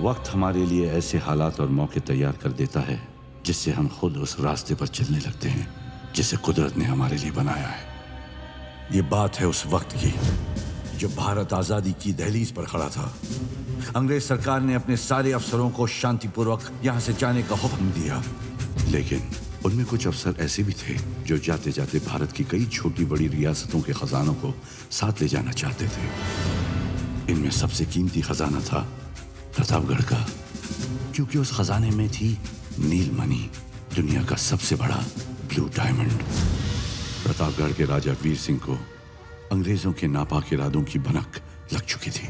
वक्त हमारे लिए ऐसे हालात और मौके तैयार कर देता है जिससे हम खुद उस रास्ते पर चलने लगते हैं जिसे कुदरत ने हमारे लिए बनाया है। ये बात है उस वक्त की जब भारत आजादी की दहलीज पर खड़ा था। अंग्रेज सरकार ने अपने सारे अफसरों को शांतिपूर्वक यहां से जाने का हुक्म दिया, लेकिन उनमें कुछ अफसर ऐसे भी थे जो जाते जाते भारत की कई छोटी बड़ी रियासतों के खजानों को साथ ले जाना चाहते थे। इनमें सबसे कीमती खजाना था प्रतापगढ़ का, क्योंकि उस खजाने में थी नीलमणि, दुनिया का सबसे बड़ा ब्लू डायमंड। प्रतापगढ़ के राजा वीर सिंह को अंग्रेजों के नापाक इरादों की भनक लग चुकी थी।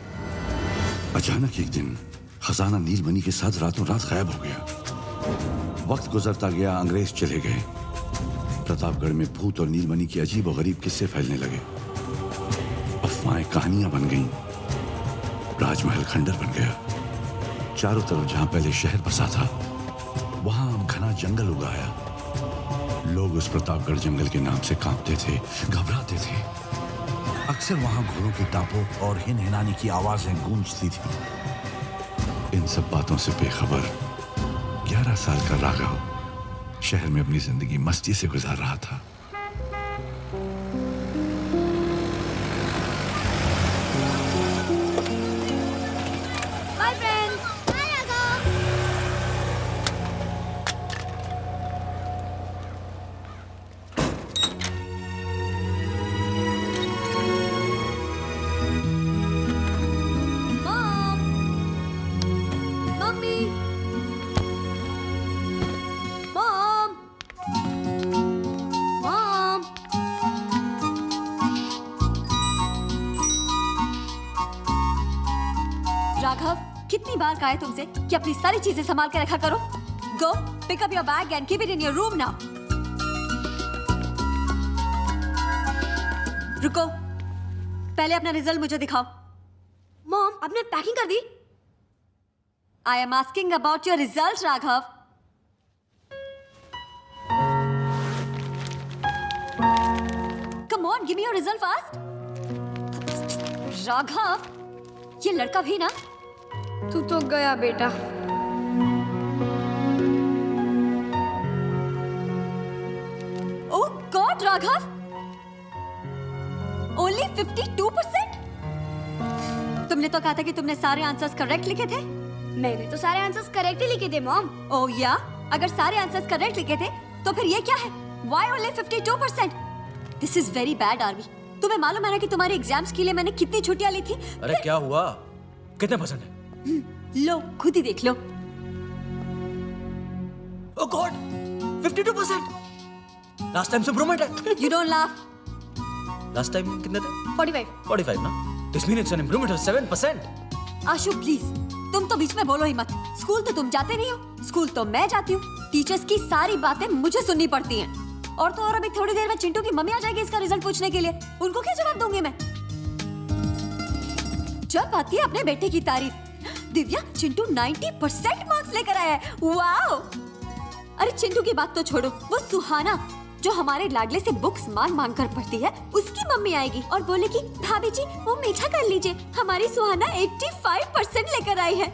अचानक एक दिन खजाना नीलमणि के साथ रातों रात गायब हो गया। वक्त गुजरता गया, अंग्रेज चले गए। प्रतापगढ़ में भूत और नीलमणि के अजीब और गरीब किस्से फैलने लगे। अफवाहें कहानियां बन गईं। राजमहल खंडर बन गया। चारों तरफ जहां पहले शहर बसा था वहां अब घना जंगल उग आया। लोग उस प्रतापगढ़ जंगल के नाम से कांपते थे, घबराते थे। अक्सर वहां घोड़ों के टापों और हिनहिनाने की आवाजें गूंजती थी। इन सब बातों से बेखबर 11 साल का राघव शहर में अपनी जिंदगी मस्ती से गुजार रहा था। राघव, कितनी बार कहा है तुमसे कि अपनी सारी चीजें संभाल के रखा करो। Go, pick up your bag and keep it in your room now. रुको, पहले अपना रिजल्ट मुझे दिखाओ। मॉम, आपने पैकिंग कर दी? I am asking about your results, Raghav. Come on, give me your result fast. Raghav, ये लड़का भी ना। तू तो गया बेटा। Oh God, Raghav, only 52%? तुमने तो कहा था कि तुमने सारे आंसर्स करेक्ट लिखे थे। मैंने तो सारे आंसर्स करेक्ट ही लिखे थे मॉम। Oh या, अगर सारे आंसर्स करेक्ट लिखे थे तो फिर ये क्या है? Why only 52%? This is very bad, Aarvi. तुम्हें मालूम है ना कि तुम्हारे एग्जाम्स के लिए मैंने कितनी छुट्टियां ली थी? अरे क्या हुआ? कितने परसेंट है? लो, खुद ही देख लो। Oh God, 52%. लास्ट टाइम से इम्प्रूवमेंट है। You don't laugh. Last time कितने थे? 45। 45 ना? This means it's an improvement of 7%. Ashu please, तुम तो बीच में बोलो ही मत। स्कूल तो तुम जाते नहीं हो, स्कूल तो मैं जाती हूँ। टीचर्स की सारी बातें मुझे सुननी पड़ती हैं। और तो और अभी थोड़ी देर में चिंटू की मम्मी आ जाएगी इसका रिजल्ट पूछने के लिए। उनको क्या जवाब दूंगी मैं? जब आती है अपने बेटे की तारीफ, दिव्या चिंटू 90% मार्क्स लेकर आया है। वाओ! अरे चिंटू की बात तो छोड़ो, वो सुहाना जो हमारे लाडले से बुक्स मांग कर पढ़ती है, उसकी मम्मी आएगी और बोलेगी भाभी जी वो मीठा कर लीजिए, हमारी सुहाना 85% लेकर आई है।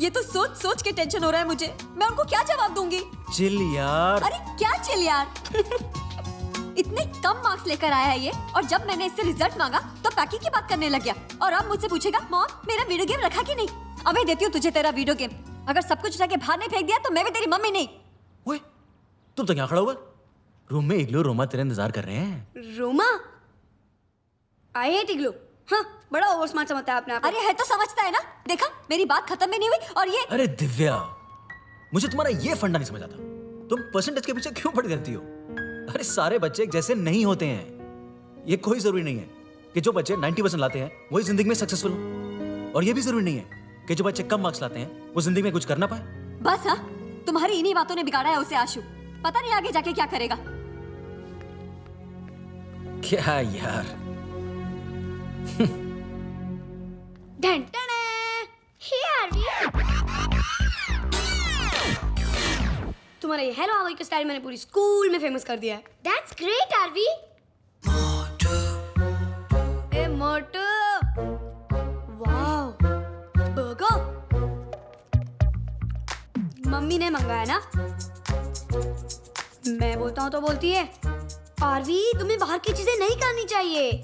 ये तो सोच सोच के टेंशन हो रहा है मुझे। मैं उनको क्या जवाब दूंगी? चिल यार। अरे क्या चिल यार? इतने कम मार्क्स लेकर आया है ये, और जब मैंने इससे रिजल्ट मांगा तो पैकिंग की बात करने लग गया। और अब मुझसे पूछेगा मॉम मेरा वीडियो गेम रखा कि नहीं? अबे देती हूँ तुझे तेरा वीडियो गेम। अगर सब कुछ उठा के बाहर नहीं फेंक दिया तो मैं भी तेरी मम्मी नहीं। ओए, तुम तो क्या खड़ा हुआ? रूम में इग्लू रोमा तेरे इंतजार कर रहे हैं। रोमा? आई हेट इग्लू। हाँ, बड़ा ओवर स्मार्ट समझता है अपने आप को। अरे है तो समझता है ना। देखा मेरी बात खत्म भी नहीं हुई और ये। अरे दिव्या, मुझे तुम्हारा ये फंडा नहीं समझ आता। तुम परसेंटेज के पीछे क्यों पड़ करती हो? अरे सारे बच्चे एक जैसे नहीं होते हैं। ये कोई जरूरी नहीं है कि जो बच्चे 90% लाते हैं वही जिंदगी में सक्सेसफुल हो, और ये भी जरूरी नहीं है कि जो बच्चे कम मार्क्स लाते हैं वो जिंदगी में कुछ कर ना पाए। बस हाँ, तुम्हारी इन्हीं बातों ने बिगाड़ा है उसे आशु। पता नहीं आगे जाके क्या करेगा। क्या यार? तुम्हारा ये हेलो हाउ आर यू का स्टाइल मैंने पूरी स्कूल में फेमस कर दिया है। That's great, Aarvi. ए मोटू, वाओ, बर्गर, मम्मी ने मंगाया ना। मैं बोलता हूँ तो बोलती है, आरवी तुम्हें बाहर की चीजें नहीं खानी चाहिए,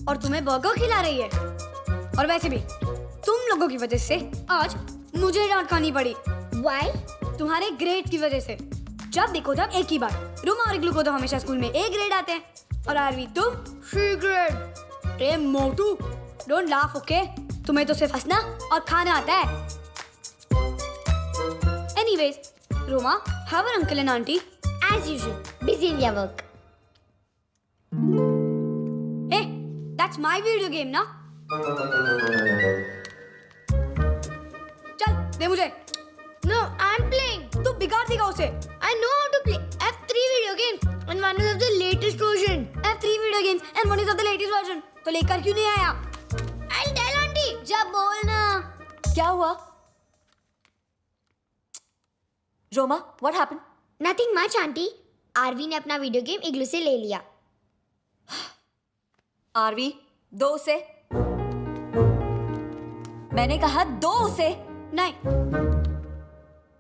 और तुम्हें बर्गर खिला रही है। और वैसे भी तुम लोगों की वजह से आज मुझे डांट खानी पड़ी। Why? तुम्हारे ग्रेड की वजह से। जब देखो तब एक ही बात, रूमा और इग्लू को तो हमेशा स्कूल में ए ग्रेड आते हैं, और आरवी तुम सी ग्रेड। ए मोटू, डोंट लाफ ओके? तुम्हें तो सिर्फ हंसना और खाना आता है। Anyways, Roma, how are uncle and auntie? As usual, busy in their work. ए, दैट्स माय वीडियो गेम ना। चल दे मुझे। No, I'm playing. तू बिगाड़ देगा उसे। I know how to play. I have 3 video games and one is of the latest version. I have 3 video games and one is of the latest version. तो लेकर क्यों नहीं आया? I'll tell auntie. जब बोलना। क्या हुआ? Roma, what happened? Nothing much, auntie. Aarvi ने अपना वीडियो गेम इग्लू से ले लिया. आरवी, दो उसे। मैंने कहा दो उसे। नहीं।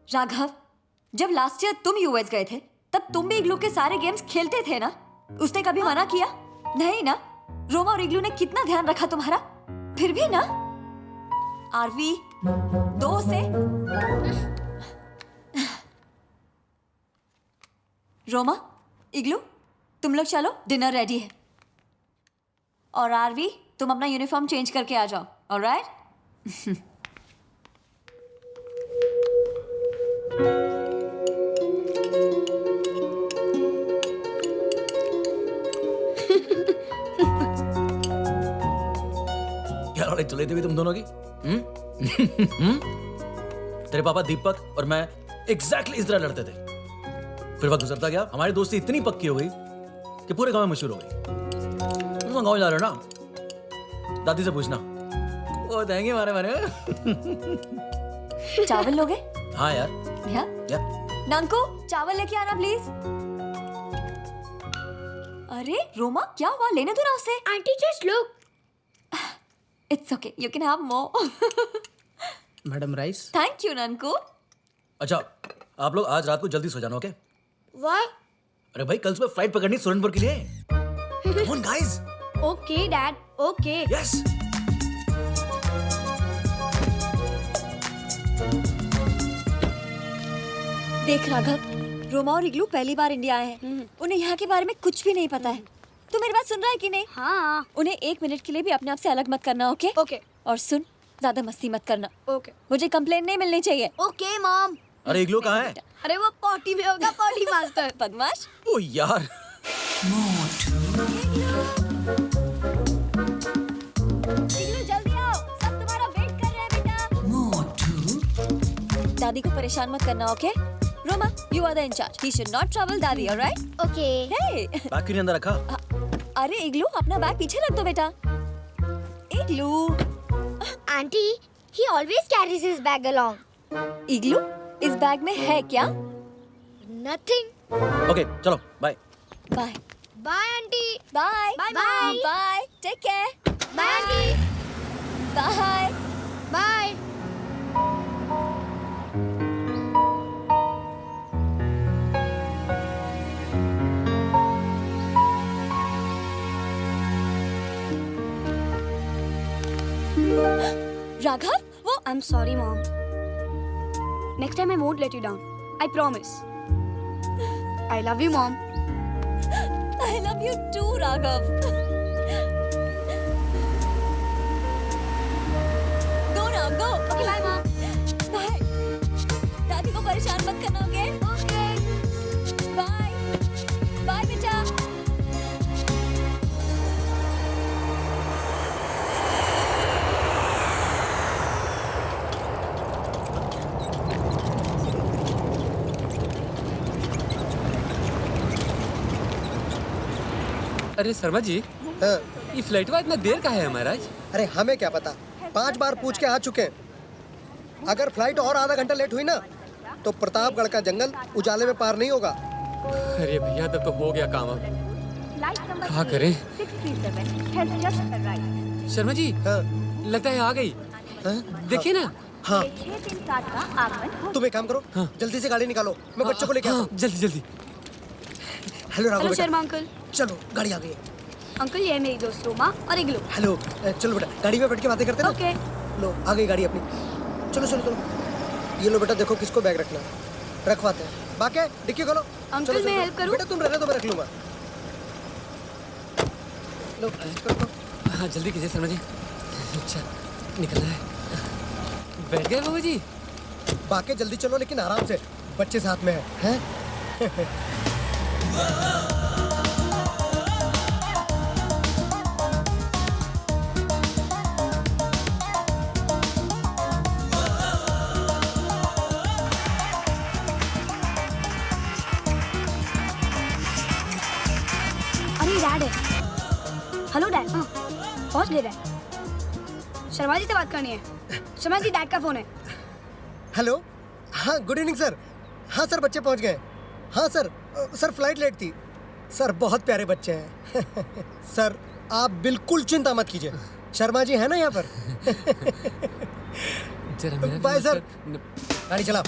राघव, जब लास्ट ईयर तुम यूएस गए थे तब तुम भी इग्लू के सारे गेम्स खेलते थे ना? उसने कभी मना किया? नहीं ना? रोमा और इग्लू ने कितना ध्यान रखा तुम्हारा, फिर भी ना? आरवी, दो से। रोमा, इग्लू, तुम लोग चलो, डिनर रेडी है। और आरवी, तुम अपना यूनिफॉर्म चेंज करके आ जाओ, ऑलराइट? क्या लड़ाई चल रही थी तुम दोनों की? तेरे पापा दीपक और मैं एग्जैक्टली इस तरह लड़ते थे। फिर वक्त गुजरता गया, हमारी दोस्ती इतनी पक्की हो गई कि पूरे गांव में मशहूर हो गई। तुम गांव जा रहे हो ना? दादी से पूछना, वो देंगे हमारे बारे में। चावल लोगे? हाँ यार। यार नानको, चावल लेके आना प्लीज। अरे रोमा, क्या हुआ? लेने दो ना उसे। Auntie, just look. It's okay, you can have more. Madam rice. Thank you नानको। अच्छा, आप लोग आज रात को जल्दी सो जाना, ओके? Why? अरे भाई, कल सुबह फ्लाइट पकड़नी सुरनपुर के लिए। Come on guys. Okay dad, okay. Yes. देख राघव, रोमा और इग्लू पहली बार इंडिया आए हैं। उन्हें यहाँ के बारे में कुछ भी नहीं पता है। तू मेरी बात सुन रहा है कि नहीं? हाँ। उन्हें 1 मिनट के लिए भी अपने आप से अलग मत करना, ओके? ओके। और सुन, ज्यादा मस्ती मत करना। ओके। मुझे कंप्लेन नहीं मिलनी चाहिए। Okay mom. अरे इग्लू कहाँ है? अरे वो पॉटी में होगा, पॉटी मास्टर। बदमाश। ओ यार। इग्लू जल्दी आओ, सब तुम्हारा वेट कर रहे हैं बेटा। दादी को परेशान मत करना, okay? Roma, you are the in charge. He should not trouble daddy, alright? Okay. Hey. Bag क्यों नहीं अंदर रखा? अरे इग्लू, अपना बैग पीछे रख दो बेटा। इग्लू। Auntie, he always carries his bag along. इग्लू, इस बैग में है क्या? Nothing. ओके, चलो, bye. Bye. Bye, auntie. Bye. Bye, bye. bye. Bye. Take care. Bye, auntie. Bye. Bye. Raghav, वो I'm sorry mom. Next time I won't let you down. I promise. I love you mom. I love you too, Raghav. Go now, go. Okay, bye mom. Bye. दादी को परेशान मत करना, okay? Okay. Bye. Bye बेटा। अरे शर्मा जी, हाँ, ये फ्लाइटवा इतना देर का है महाराज? अरे हमें क्या पता, 5 बार पूछ के आ चुके हैं। अगर फ्लाइट और आधा घंटा लेट हुई ना तो प्रतापगढ़ का जंगल उजाले में पार नहीं होगा। अरे भैया, तब तो हो गया काम। अब क्या करें? शर्मा जी, हाँ, लगता है आ गई। हाँ, देखिए ना, हाँ 637 का आगमन हो। तुम एक काम करो, जल्दी से गाड़ी निकालो, मैं बच्चों को लेके आता हूँ। जल्दी जल्दी। हेलो राघव हेलो बेटा, शर्मा अंकल। चलो गाड़ी आ गई है। अंकल ये है मेरी दोस्त रोमा और इग्लू। हेलो चलो बेटा, गाड़ी में बैठ के बातें करते हैं ना। ओके। लो आ गई गाड़ी अपनी। चलो चलो चलो, ये लो बेटा, देखो किसको बैग रखना है, रखवाते हैं। बाकी डिक्की खोलो। अंकल, चलो, मैं चलो, हेल्प करूं? बेटा तुम रहने दो, मैं रख लूंगा। लो रखो। हाँ जल्दी कीजिए शर्मा जी। अच्छा निकलना है। बैठ गए बाबू जी? बाकी जल्दी चलो लेकिन आराम से, बच्चे साथ में हैं। अरे डैड है। Hello dad. हाँ पहुंच गए डैड। शर्मा जी से बात करनी है। शर्मा जी डैड का फोन है। हेलो, हाँ गुड इवनिंग सर। हाँ सर बच्चे पहुंच गए। हाँ सर, सर फ्लाइट लेट थी। सर बहुत प्यारे बच्चे हैं। सर आप बिल्कुल चिंता मत कीजिए, शर्मा जी है ना यहाँ पर। जरा मेरा बाय भी सर। गाड़ी चला।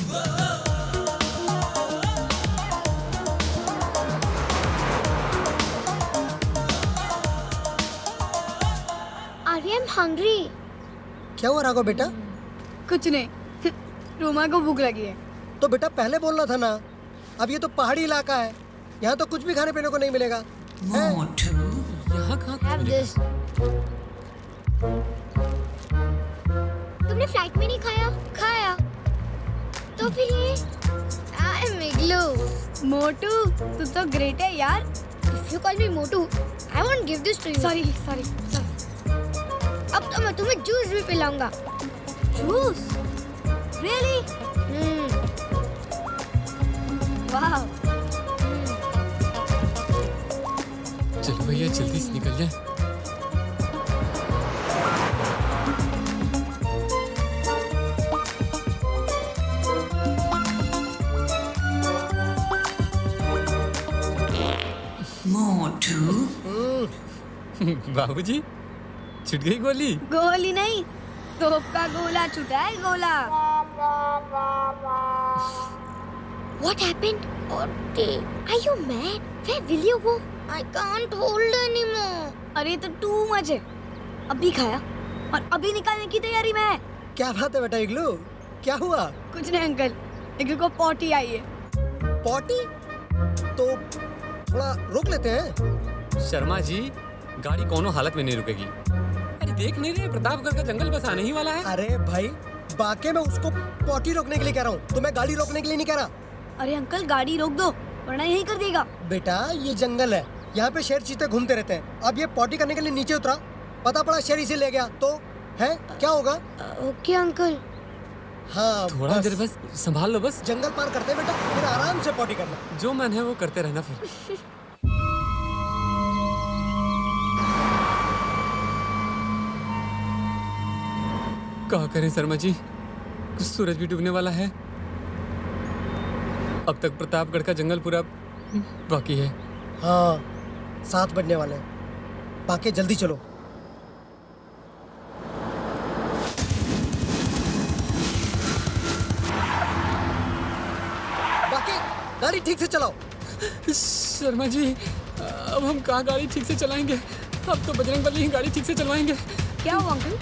Arya, I'm hungry. क्या हुआ राघव बेटा? कुछ नहीं। रोमा को भूख लगी है। तो बेटा पहले बोलना था ना। अब ये तो पहाड़ी इलाका है, यहाँ तो कुछ भी खाने पीने को नहीं मिलेगा। हैं? यहाँ कहाँ? Have this. तुमने फ्लाइट में नहीं खाया? खाया। तो फिर ये? I'm Igloo. मोटू तू तो ग्रेट है यार। If you call me Motu, I won't give this to you. Sorry sorry sorry. अब तो मैं तुम्हें जूस भी पिलाऊंगा। जूस? रियली? वाह। चलो भैया जल्दी से निकल जाए। बाबूजी छूट गई गोली। गोली नहीं, तोप का गोला छुटा है गोला। What happened? Okay. Are you mad? Where will you go? I can't hold anymore. अरे तो टू मच है। अभी खाया और अभी निकालने की तैयारी में है। क्या बात है बेटा इग्लू, क्या हुआ? कुछ नहीं अंकल, इग्लू को पॉटी आई है। पॉटी? तो थोड़ा रोक लेते हैं। शर्मा जी गाड़ी कोनो हालत में नहीं रुकेगी। अरे देख नहीं रहे प्रतापगढ़ का जंगल बस आने ही वाला है। अरे भाई बाकी मैं उसको पॉटी रोकने के लिए कह रहा हूँ, तो मैं गाड़ी रोकने के लिए नहीं कह रहा। अरे अंकल गाड़ी रोक दो वरना यही कर देगा। बेटा ये जंगल है, यहाँ पे शेर चीते घूमते रहते हैं। अब ये पॉटी करने के लिए नीचे उतरा, पता पड़ा शेर इसे ले गया तो है क्या होगा? Okay, uncle. हाँ थोड़ा देर बस संभाल लो बस। जंगल पार करते हैं बेटा, फिर आराम से पॉटी करना। जो मन है वो करते रहना फिर। क्या करें शर्मा जी, सूरज भी डूबने वाला है। अब तक प्रतापगढ़ का जंगल पूरा बाकी है। हाँ 7 बजने वाले हैं, बाकी जल्दी चलो। बाकी गाड़ी ठीक से चलाओ। शर्मा जी अब हम कहाँ गाड़ी ठीक से चलाएंगे? अब तो बजरंग बली ही गाड़ी ठीक से चलवाएंगे। क्या हुआ अंकल?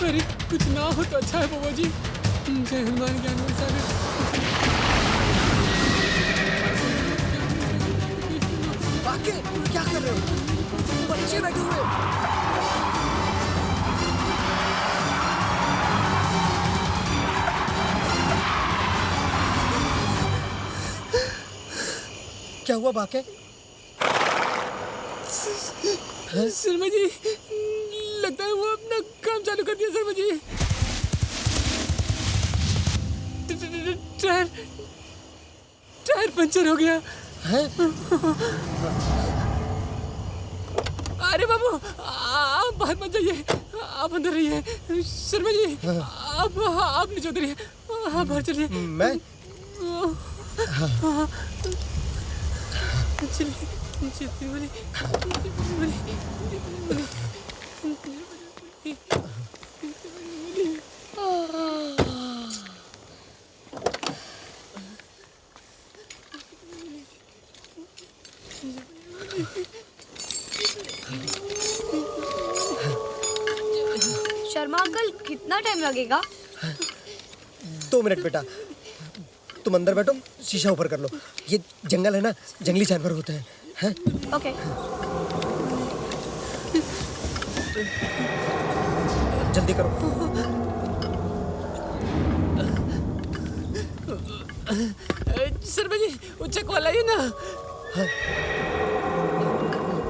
अरे कुछ ना हो तो अच्छा है बाबा जी। जय हनुमान ज्ञान गुण सागर। बाकी क्या कर रहे हो? बच्चे बैठे हुए हैं। क्या हुआ बाकी? शर्मा जी लगता है वो अपना काम चालू कर दिया। शर्मा जी टायर पंचर हो गया। हैं? अरे बाबू आप बाहर मत जाइए, आप अंदर रहिए। शर्मा जी आप नीचे उतरिए, आप बाहर चलिए। मैं चलिए कितना टाइम लगेगा? 2 मिनट बेटा, तुम अंदर बैठो, शीशा ऊपर कर लो। ये जंगल है ना, जंगली जानवर होते हैं। ओके। जल्दी करो। शर्मा जी वो चेक वाला है ना?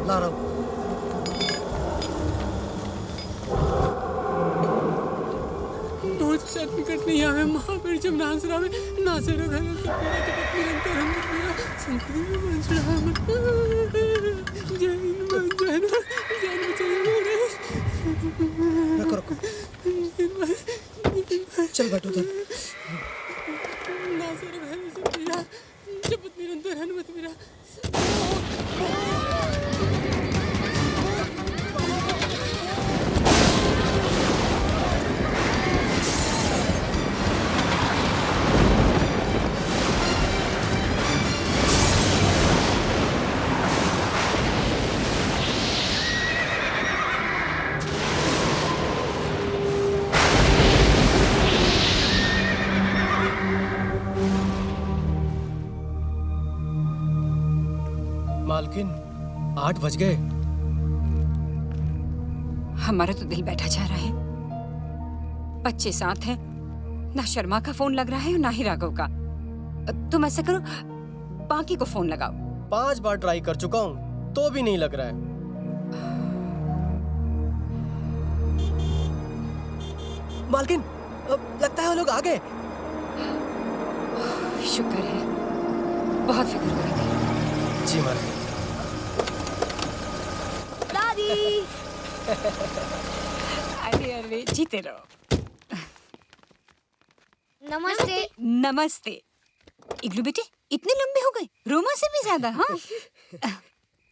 ला रहा हूँ। बहुत सर्टिफिकेट नहीं आवे महावीर जब नाच रहा है नाचे रहा है सब निरंतर हम मेरा संस्कृति में बंच रहा है जैन रखो रखो, चल बैठो उधर। नाचे रहा है सब मेरा जब निरंतर हनुमत मेरा मालकिन 8 बज गए। हमारा तो दिल बैठा जा रहा है। बच्चे साथ हैं, ना शर्मा का फोन लग रहा है और ना ही राघव का। तुम ऐसा करो, बाकी को फोन लगाओ। 5 बार ट्राई कर चुका हूँ तो भी नहीं लग रहा है। मालकिन लगता है वो लोग आ गए। शुक्र है, बहुत फिक्र हो रही थी। जी मालकिन। दादी। अरे अरे जीते रहो। नमस्ते। नमस्ते। इग्लू बेटे इतने लंबे हो गए, रोमा से भी ज्यादा। हाँ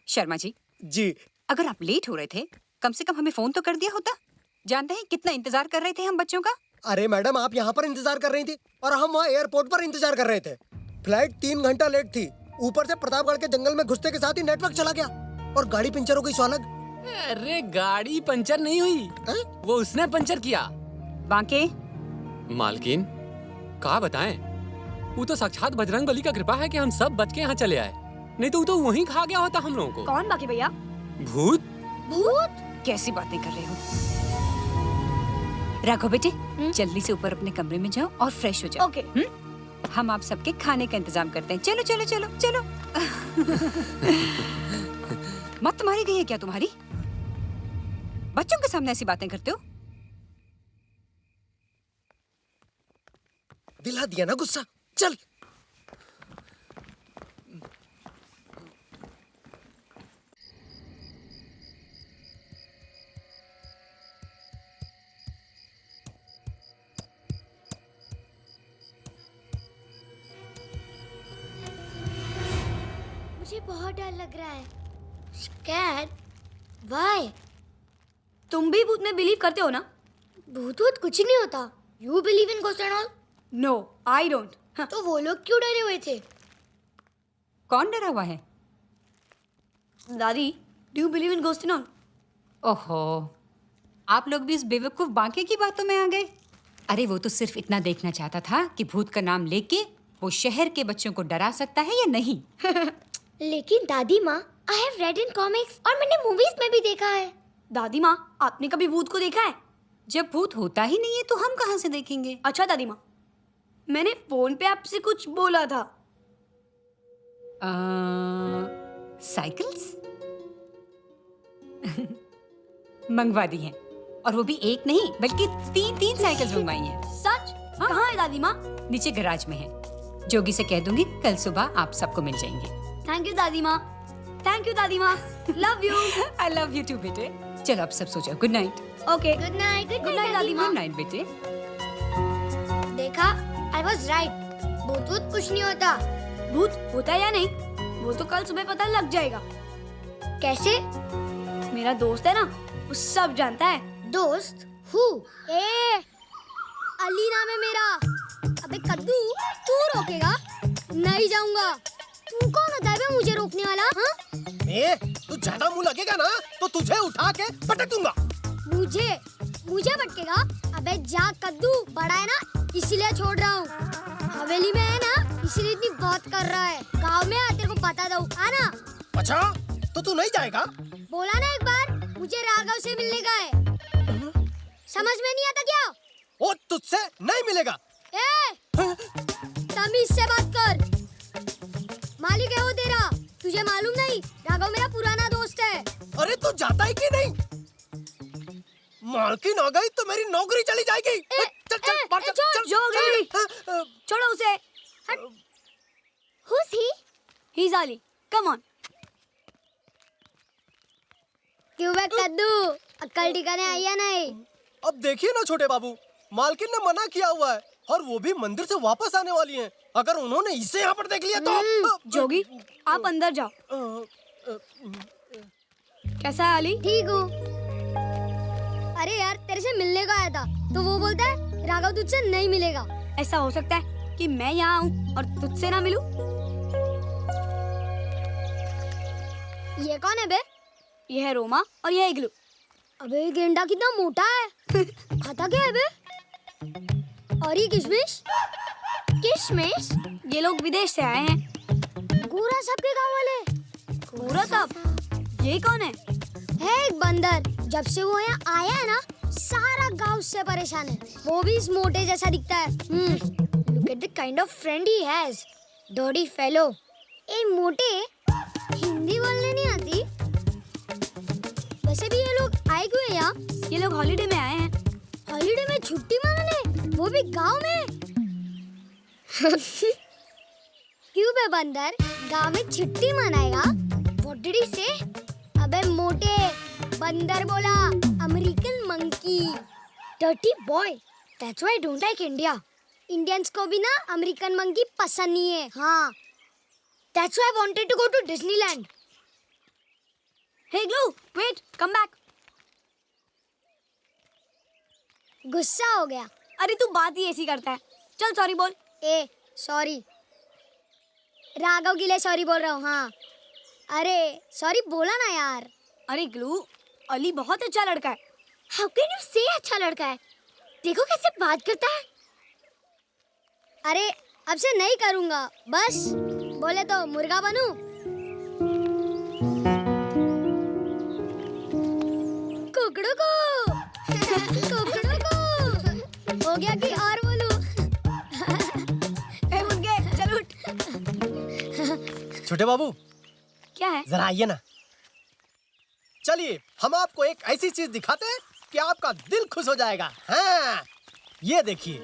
शर्मा जी, जी अगर आप लेट हो रहे थे कम से कम हमें फोन तो कर दिया होता। जानते हैं कितना इंतजार कर रहे थे हम बच्चों का। अरे मैडम, आप यहाँ पर इंतजार कर रही थी और हम वहाँ एयरपोर्ट पर इंतजार कर रहे थे। फ्लाइट 3 घंटा लेट थी। ऊपर से प्रतापगढ़ के जंगल में घुसते के साथ ही नेटवर्क चला गया और गाड़ी पंचर हो गई। सो अलग। अरे गाड़ी पंचर नहीं हुई हैं? वो उसने पंचर किया। बांके मालकिन कहा बताएं, वो तो साक्षात बजरंग बली का कृपा है कि हम सब बच के यहाँ चले आए, नहीं तो वो तो वहीं खा गया होता हम लोगों को। कौन बाकी भैया? भूत। भूत? कैसी बातें कर रहे हो? राघव बेटे जल्दी से ऊपर अपने कमरे में जाओ और फ्रेश हो जाओ। ओके। हम आप सबके खाने का इंतजाम करते हैं। चलो चलो चलो चलो। मत तुम्हारी गई है क्या तुम्हारी? बच्चों के सामने ऐसी बातें करते हो? दिला दिया ना गुस्सा। चल। मुझे बहुत डर लग रहा है। Scared? Why? तुम भी भूत में बिलीव करते हो ना? भूत वूत कुछ नहीं होता। You believe in ghost and all? No, I don't. तो वो लोग क्यों डरे हुए थे? कौन डरा हुआ है? दादी, do you believe in ghost and all? ओहो, आप लोग भी इस बेवकूफ बांके की बातों में आ गए। अरे वो तो सिर्फ इतना देखना चाहता था कि भूत का नाम लेके वो शहर के बच्चों को डरा सकता है या नहीं। लेकिन दादी माँ, I have read in comics और मैंने मूवीज में भी देखा है। दादी माँ, आपने कभी भूत को देखा है? जब भूत होता ही नहीं है तो हम कहाँ से देखेंगे? अच्छा दादी माँ, मैंने फोन पे आपसे कुछ बोला था। साइकिल्स मंगवा दी हैं, और वो भी एक नहीं बल्कि 3 साइकिल्स मंगवाई हैं। सच? हाँ। कहाँ है दादी माँ? नीचे गैराज में है। जोगी से कह दूंगी कल सुबह आप सबको मिल जाएंगे। थैंक यू दादी माँ। थैंक यू दादी माँ। Love you. I love you too बेटे। चलो अब सब सो जाओ। Good night. Okay. Good night. Good night दादी माँ। गुड नाइट बेटे। देखा, I was right. भूत वूत कुछ नहीं होता। भूत होता है या नहीं वो तो कल सुबह पता लग जाएगा। कैसे? मेरा दोस्त है ना, वो सब जानता है। दोस्त? Who? ए, अली नाम है मेरा। अबे कद्दू, तू रोकेगा? नहीं जाऊंगा। तू कौन होता है बे मुझे रोकने वाला? हाँ? तू ज्यादा मुंह लगेगा ना तो तुझे उठा के पटक दूंगा। मुझे भटकेगा? अबे जा कद्दू, बड़ा है ना इसीलिए छोड़ रहा हूँ। हवेली में है ना इसीलिए इतनी बात कर रहा है। गाँव में आ तेरे को बता दो, आना। अच्छा तो तू नहीं जाएगा? बोला ना एक बार, मुझे राघव से मिलने का है। समझ में नहीं आता क्या? वो तुझसे नहीं मिलेगा। ए, तमीज से बात कर। मालिक है वो तेरा, तुझे मालूम नहीं? राघव मेरा पुराना दोस्त है। अरे तू जाता है कि नहीं? मालकिन आ गई तो मेरी नौकरी चली जाएगी। चल चल बाहर चल, छोड़, चल, जो चल, गई। हाँ, छोड़ो उसे। Who's he? He's Ali. Come on. क्यों बे कद्दू, अक्ल ठिकाने आई या नहीं? अब देखिए ना छोटे बाबू, मालकिन ने मना किया हुआ है और वो भी मंदिर से वापस आने वाली हैं। अगर उन्होंने इसे यहाँ पर देख लिया तो जोगी, आप अंदर जाओ। कैसा है अली? ठीक हूँ। अरे यार तेरे से मिलने को आया था तो वो बोलता है राघव तुझसे नहीं मिलेगा। ऐसा हो सकता है कि मैं यहाँ आऊँ और तुझसे ना मिलूं? ये कौन है बे? ये है रोमा और ये है इग्लू। अबे ये गेंडा कितना मोटा है। खाता क्या है बे? और ये किशमिश? किशमिश? ये लोग विदेश से आए हैं। गोरा साहब के गाँव वाले? पूरा साहब, ये कौन है? है एक बंदर। जब से वो यहाँ आया है ना, सारा गांव उससे परेशान है। वो भी इस मोटे जैसा दिखता है। Look at the kind of friend he has. Dirty fellow. ए मोटे, हिंदी बोलने नहीं आती? वैसे भी ये लोग आए क्यों हैं यहाँ? ये लोग हॉलिडे में आए हैं। हॉलिडे में छुट्टी मनाने, वो भी गांव में। क्यों बे बंदर, गांव में छुट्टी मनाएगा? What did he say? अबे मोटे, बंदर बोला, American monkey. Dirty boy, that's why I don't like India. Indians को भी ना अमेरिकन मंकी पसंद नहीं है। हाँ, that's why I wanted to go to Disneyland. Hey igloo, wait, come back. गुस्सा हो गया? अरे तू बात ही ऐसी करता है। चल सॉरी बोल। ए सॉरी, राघव के लिए सॉरी बोल रहा हूँ। हाँ, अरे सॉरी बोला ना यार। अरे इग्लू, अली बहुत अच्छा लड़का है। हाउ कैन यू से अच्छा लड़का है? देखो कैसे बात करता है। अरे अब से नहीं करूँगा, बस बोले तो मुर्गा बनूं। कुकड़ू को कुकड़ू को हो गया कि और बोलूं? ए, उठ गए, चल उठ। छोटे बाबू क्या है? जरा आइए ना। चलिए हम आपको एक ऐसी चीज दिखाते हैं कि आपका दिल खुश हो जाएगा। हाँ, ये देखिए।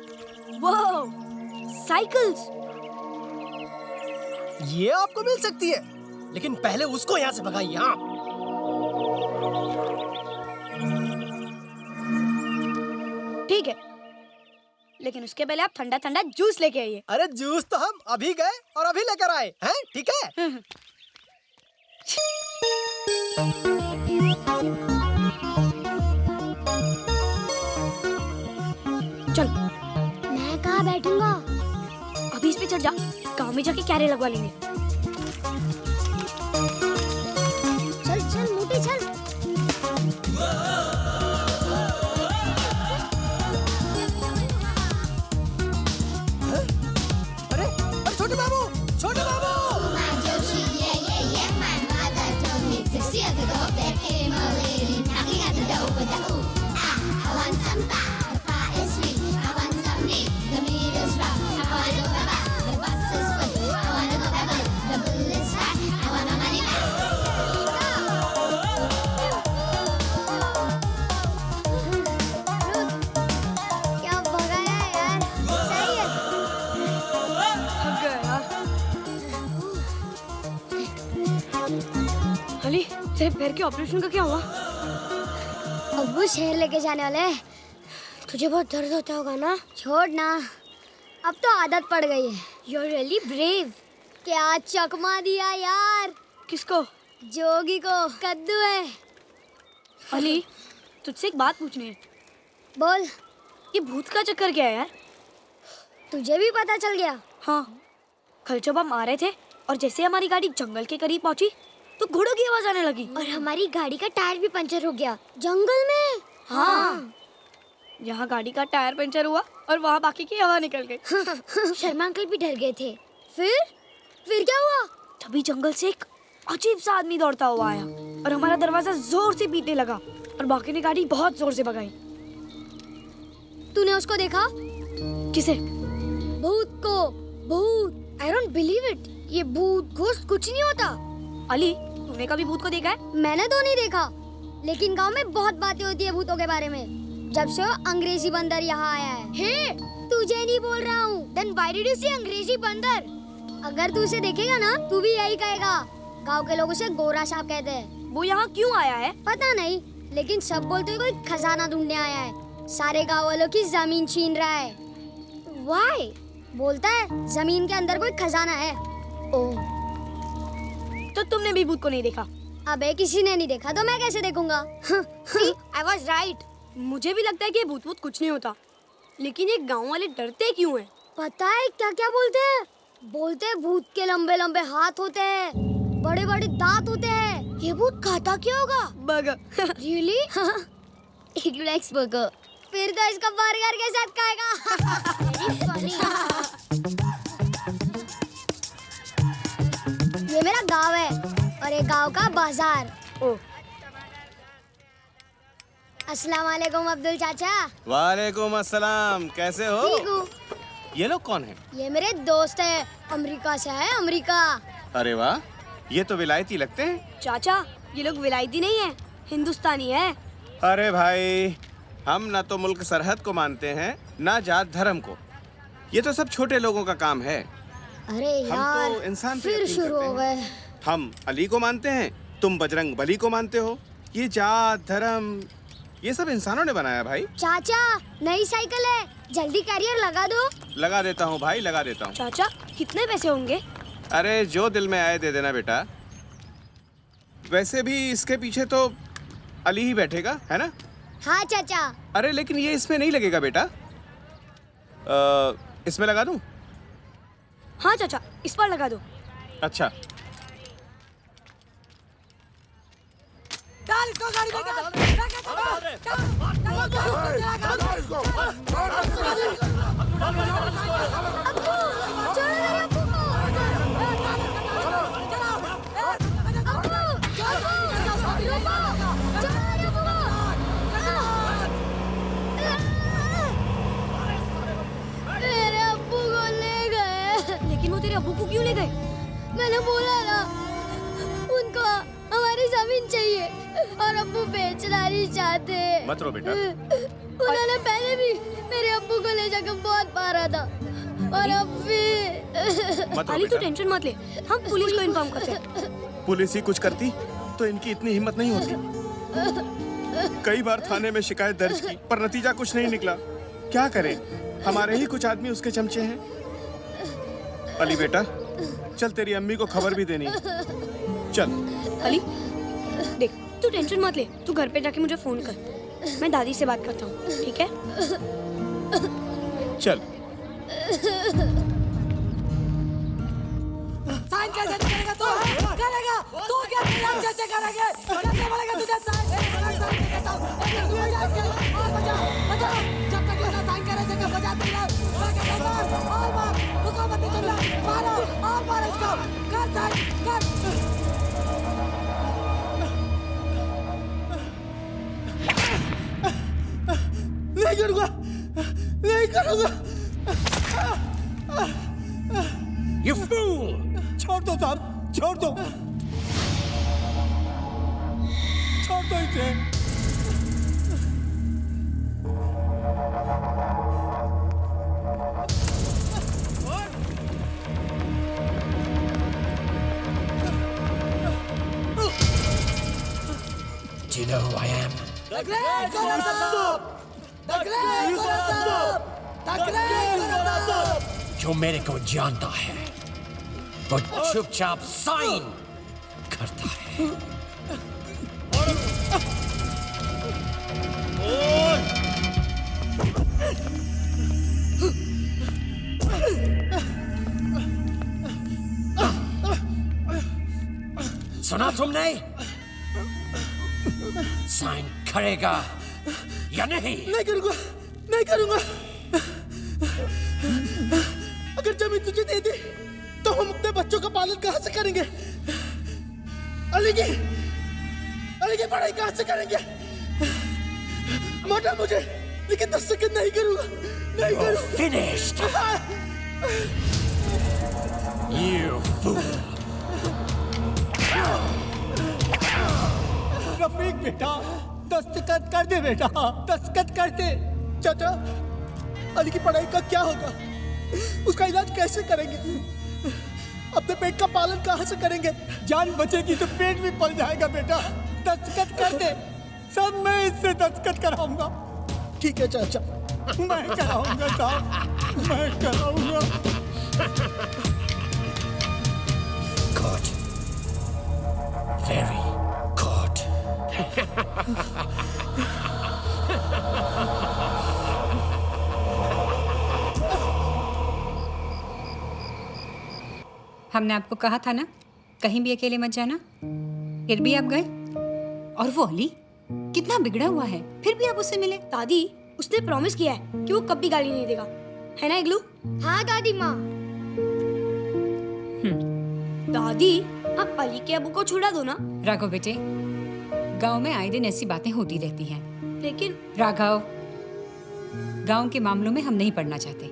वो साइकिल्स। ये आपको मिल सकती है, लेकिन पहले उसको यहाँ से भगाइए। हाँ, ठीक है, लेकिन उसके पहले आप ठंडा ठंडा जूस लेके आइए। अरे जूस तो हम अभी गए और अभी लेकर आए हैं। ठीक है। चल, मैं कहाँ बैठूंगा? अभी इस पे चढ़ जा, गांव में जाके क्यारे लगवा लेंगे। चल चल मोटे चल। अरे अरे छोटे बाबू, छोटे बाबू। क्या भगाया यार, सही है। थक गया यार। अली, तेरे पैर के ऑपरेशन का क्या हुआ? अब वो शहर लेके जाने वाले हैं। तुझे बहुत दर्द होता होगा ना? छोड़ ना, अब तो आदत पड़ गई है। You're really brave। क्या चकमा दिया यार। किसको? जोगी को। कद्दू है। अली, तुझसे एक बात पूछनी है। बोल। ये भूत का चक्कर क्या है यार? तुझे भी पता चल गया? हाँ, कल जब हम आ रहे थे और जैसे हमारी गाड़ी जंगल के करीब पहुंची तो घोड़ों की आवाज आने लगी। और हमारी गाड़ी का टायर भी पंचर हो गया। जंगल में? हाँ। यहाँ गाड़ी का टायर पंचर हुआ और वहाँ बाकी की हवा निकल गई। शर्मा अंकल भी डर गए थे। फिर क्या हुआ? तभी जंगल से एक अजीब सा आदमी दौड़ता हुआ आया और हमारा दरवाजा जोर से पीटने लगा और बाकी ने गाड़ी बहुत जोर से भगाई। तूने उसको देखा? किसे? भूत को। भूत। I don't believe it. ये भूत घोस्ट कुछ नहीं होता। अली, तूने कभी भूत को देखा है? मैंने तो नहीं देखा, लेकिन गांव में बहुत बातें होती है भूतों के बारे में, जब से वो अंग्रेजी बंदर यहाँ आया है। हे, तुझे नहीं बोल रहा हूँ। Then why did you say अंग्रेजी बंदर? अगर तू उसे देखेगा ना, तू भी यही कहेगा। गांव के लोग उसे गोरा सांप कहते हैं। वो यहाँ क्यों आया है? पता नहीं, लेकिन सब बोलते हैं कोई खजाना ढूंढने आया है। सारे गाँव वालों की जमीन छीन रहा है। Why? बोलता है जमीन के अंदर कोई खजाना है। ओह, तो तुमने भी भूत को नहीं देखा? अबे किसी ने नहीं देखा तो मैं कैसे देखूंगा? See, I was right. मुझे भी लगता है कि भूत भूत कुछ नहीं होता, लेकिन ये गांव वाले डरते क्यों हैं? पता है क्या क्या बोलते हैं? बोलते हैं भूत के लंबे लंबे हाथ होते हैं, बड़े बड़े दांत होते हैं। ये भूत खाता क्या होगा? Burger. Really? Igloo likes burger. फिर तो इसका बर्गर के साथ खाएगा। Very funny. ये मेरा गांव है और ये गांव का बाजार। ओह, अस्सलाम वालेकुम अब्दुल चाचा। वालेकुम अस्सलाम, कैसे हो? ठीक हूँ। ये लोग कौन हैं? ये मेरे दोस्त है, अमेरिका से है। अमेरिका। अरे वाह, ये तो विलायती लगते हैं। चाचा, ये लोग विलायती नहीं है, हिंदुस्तानी है। अरे भाई, हम ना तो मुल्क सरहद को मानते हैं, ना जात धर्म को। ये तो सब छोटे लोगों का काम है। अरे हम यार, तो इंसान पे फिर यकीन शुरू करते हो हैं। गए। हम अली को मानते हैं, तुम बजरंग बली को मानते हो। ये जात धर्म, ये सब इंसानों ने बनाया भाई। चाचा, नई साइकिल है, जल्दी कैरियर लगा दो। लगा देता हूँ भाई, लगा देता हूँ। चाचा, कितने पैसे होंगे? अरे जो दिल में आए दे देना बेटा। वैसे भी इसके पीछे तो अली ही बैठेगा, है ना? हाँ चाचा। अरे लेकिन ये इसमें नहीं लगेगा बेटा। इसमें लगा दूं? हाँ चाचा, इस पर लगा दो। अच्छा। मेरे अब्बू को ले गए। लेकिन वो तेरे अब्बू को क्यों ले गए? मैंने बोला ना, उनको हमारी जमीन चाहिए और अब्बू बेचना नहीं चाहते। मत रो बेटा। उन्होंने पहले भी मेरे अब्बू को ले जाकर बहुत मारा था और अब भी। मत रो अली, तू बेटा। टेंशन मत ले, हम पुलिस को इन्फॉर्म करते हैं। पुलिस ही कुछ करती तो इनकी इतनी हिम्मत नहीं होती। कई बार थाने में शिकायत दर्ज की पर नतीजा कुछ नहीं निकला। क्या करें, हमारे ही कुछ आदमी उसके चमचे हैं। अली बेटा, चल तेरी अम्मी को खबर भी देनी है। चल। अली, देख, तू टेंशन मत ले, तू घर पे जाके मुझे फोन कर, मैं दादी से बात करता हूँ, ठीक है? चल। साइन कैसे करेगा तू? करेगा तू? क्या तेरा कैसे करेगा? कैसे बोलेगा तुझे साइन? साइन करता हूं। तू जा इसके और बजा बजा, जब तक ये साइन करे जगह बजाते रहो। और मार, रुको मत तुम, मारो और मारो इसको। कर साइन कर। नहीं करूँगा, नहीं करूँगा। You fool! छोड़ दो साहब, छोड़ दो, छोड़ दो इसे। Do you know who I am? The Great Gorasop! The Great Gorasop! The Great Gorasop! जो मेरे को जानता है वो चुपचाप साइन करता है। सुना तुमने? साइन करेगा या नहीं? नहीं करूँगा, नहीं करूंगा। अगर जमीन तुझे दे दी तो हम अपने बच्चों का पालन कहां से करेंगे? अली की पढ़ाई कहां से करेंगे? मोटा मुझे, लेकिन दस्तखत नहीं करूंगा, नहीं करूंगा। Finished. You fool. रफीक बेटा, दस्तखत कर दे बेटा, दस्तखत कर दे। चाचा, अली की पढ़ाई का क्या होगा? उसका इलाज कैसे करेंगे? अपने पेट का पालन कहां से करेंगे? जान बचेगी तो पेट भी पल जाएगा बेटा। दस्तखत कर दे, सब मैं इससे दस्तखत कराऊंगा। ठीक है चाचा, मैं कराऊंगा साहब, मैं कराऊंगा। Good. Very good. हमने आपको कहा था ना, कहीं भी अकेले मत जाना। फिर भी आप गए। और वो अली कितना बिगड़ा हुआ है, फिर भी आप उससे मिले। दादी, उसने प्रॉमिस किया है कि वो कभी गाली नहीं देगा, है ना इग्लू? हाँ दादी माँ। दादी, आप अली के अबू को छुड़ा दो ना। राघव बेटे, गांव में आए दिन ऐसी बातें होती रहती हैं। लेकिन राघव, गांव के मामलों में हम नहीं पड़ना चाहते।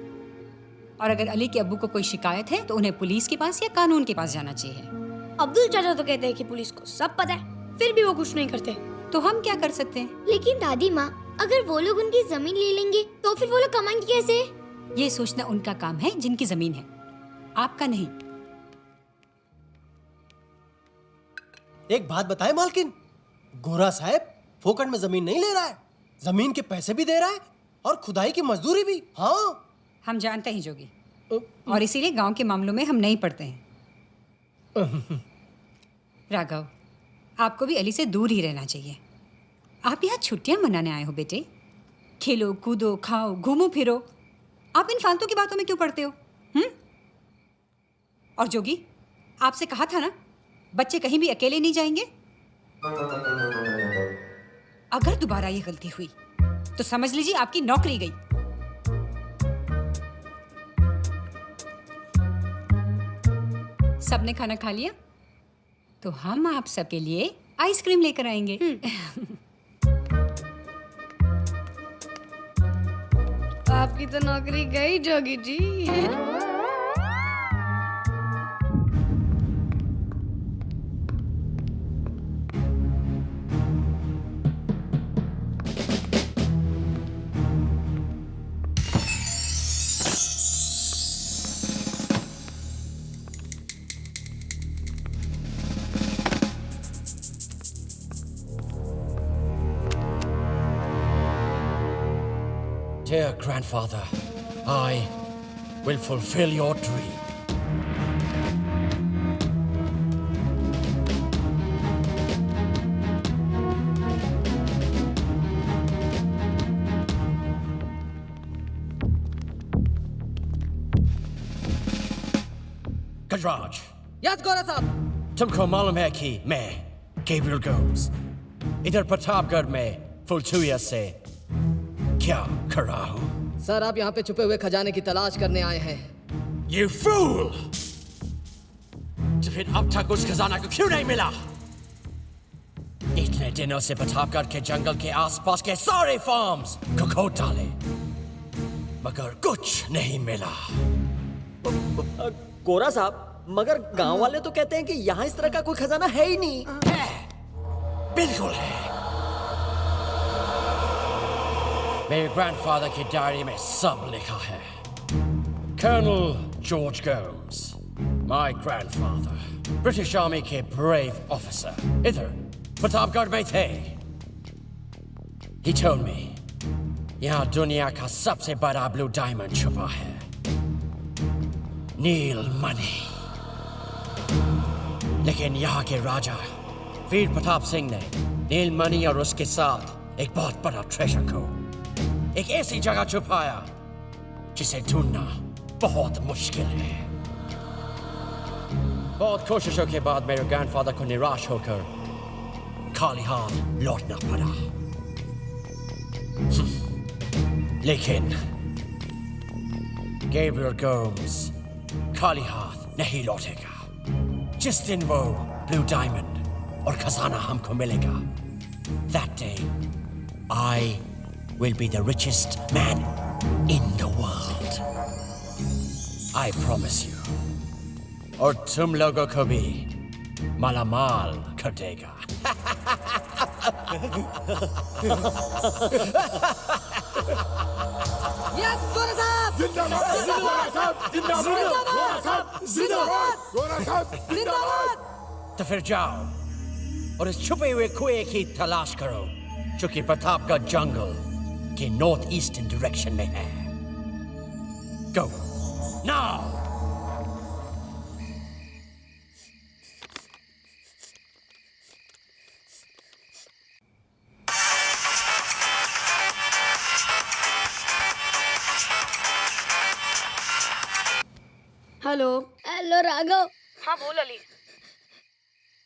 और अगर अली के अब्बू को कोई शिकायत है तो उन्हें पुलिस के पास या कानून के पास जाना चाहिए। अब्दुल चाचा तो कहते हैं कि पुलिस को सब पता है, फिर भी वो कुछ नहीं करते। तो हम क्या कर सकते हैं? लेकिन दादी माँ, अगर वो लोग उनकी जमीन ले लेंगे तो फिर वो लोग कमाएंगे कैसे? ये सोचना उनका काम है जिनकी जमीन है, आपका नहीं। एक बात बताए मालकिन, गोरा साहब फोकट में जमीन नहीं ले रहा है, जमीन के पैसे भी दे रहा है और खुदाई की मजदूरी भी। हाँ, हम जानते हैं जोगी, और इसीलिए गांव के मामलों में हम नहीं पड़ते हैं। राघव, आपको भी अली से दूर ही रहना चाहिए। आप यहाँ छुट्टियां मनाने आए हो बेटे। खेलो कूदो, खाओ, घूमो फिरो। आप इन फालतू की बातों में क्यों पड़ते हो? और जोगी, आपसे कहा था ना, बच्चे कहीं भी अकेले नहीं जाएंगे। अगर दोबारा ये गलती हुई तो समझ लीजिए आपकी नौकरी गई। सबने खाना खा लिया तो हम आप सबके लिए आइसक्रीम लेकर आएंगे। आपकी तो नौकरी गई Jogi ji. Dear grandfather, I will fulfill your dream. Gajraj, yes गोरा साहब। तुमको मालूम है कि मैं गैब्रियल गोम्स इधर प्रतापगढ़ में फुलचुया से क्या कर रहा हूँ? सर, आप यहाँ पे छुपे हुए खजाने की तलाश करने आए हैं। You fool! तो फिर अब तक उस खजाना को क्यों नहीं मिला? इतने दिनों से प्रतापगढ़ के जंगल के आसपास के सारे फार्म्स को खोद डाले, मगर कुछ नहीं मिला। गोरा साहब, मगर गांव वाले तो कहते हैं कि यहाँ इस तरह का कोई खजाना है ही नहीं। बिल्कुल है। मेरे ग्रैंडफादर की डायरी में सब लिखा है। Colonel George Gomes, my grandfather, British army के ब्रेव ऑफिसर, इधर प्रतापगढ़ में थे। He told me, यहाँ दुनिया का सबसे बड़ा ब्लू डायमंड छुपा है, नील मणि। लेकिन यहाँ के राजा वीर प्रताप सिंह ने नील मणि और उसके साथ एक बहुत बड़ा ट्रेजर को एक ऐसी जगह छुपाया जिसे ढूंढना बहुत मुश्किल है। बहुत कोशिशों के बाद मेरे ग्रैंडफादर को निराश होकर खाली हाथ लौटना पड़ा। लेकिन गैब्रियल गोम्स खाली हाथ नहीं लौटेगा। जिस दिन वो ब्लू डायमंड और खजाना हमको मिलेगा, that day I will be the richest man in the world. I promise you. और तुम लोगों को भी मालामाल कर देगा। तो फिर जाओ और इस छुपे हुए कुएं की तलाश करो, जो कि प्रतापगढ़ जंगल के नॉर्थ ईस्टर्न डायरेक्शन में है। Go now. Hello. Hello Raghav. हाँ बोल अली।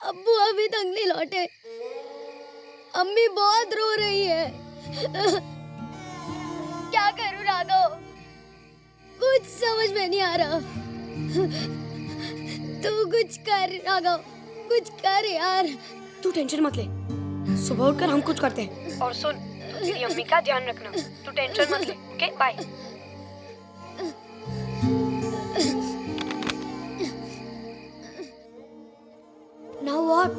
अब्बू अभी तक नहीं लौटे। अम्मी बहुत रो रही है। क्या करूं राघव, कुछ समझ में नहीं आ रहा। तू कुछ कर राघव, कुछ कर यार। तू टेंशन मत ले, सुबह उठकर हम कुछ करते हैं। और सुन, तेरी अम्मी का ध्यान रखना। तू टेंशन मत ले। Okay bye. Now what?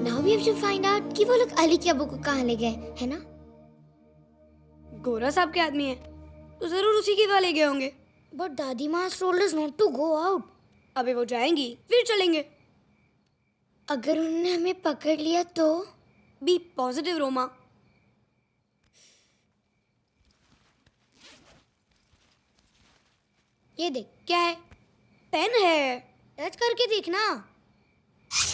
Now we have to find out कि वो लोग अली के अब्बू को कहाँ ले गए, है ना? गोरा साहब के आदमी है तो जरूर उसी के वहाँ ले गए होंगे। But दादी माँ told us not to go out. अबे वो जाएंगी फिर चलेंगे। अगर उन्होंने हमें पकड़ लिया तो? Be positive Roma. ये देख क्या है? पेन है, टच करके देखना।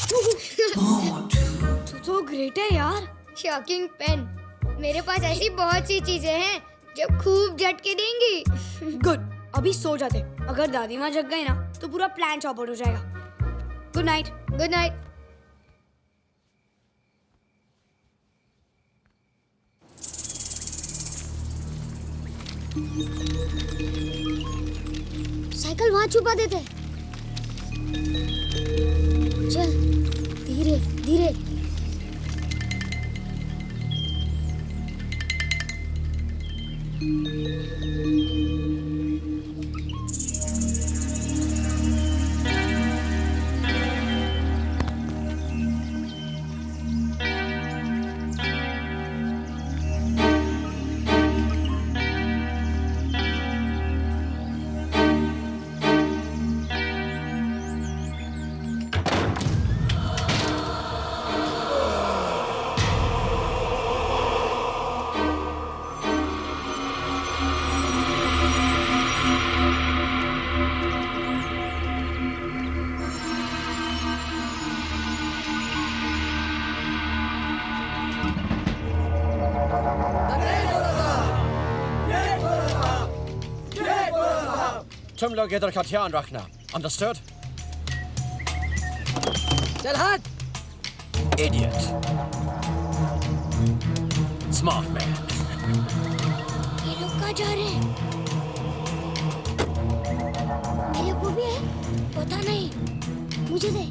तू तो ग्रेट है यार। Shocking pen. मेरे पास ऐसी बहुत सी चीजें हैं जो खूब झटके देंगी। गुड, अभी सो जाते। अगर दादी माँ जग गई ना तो पूरा प्लान चौपट हो जाएगा। Good night. Good night. Cycle वहां छुपा देते। चल धीरे धीरे। तुम लोग इधर का ध्यान रखना। Understood? चल हट। Idiot. Smart man. ये लोग कहाँ जा रहे हैं? मेरे अब्बू भी है? पता नहीं। मुझे दे।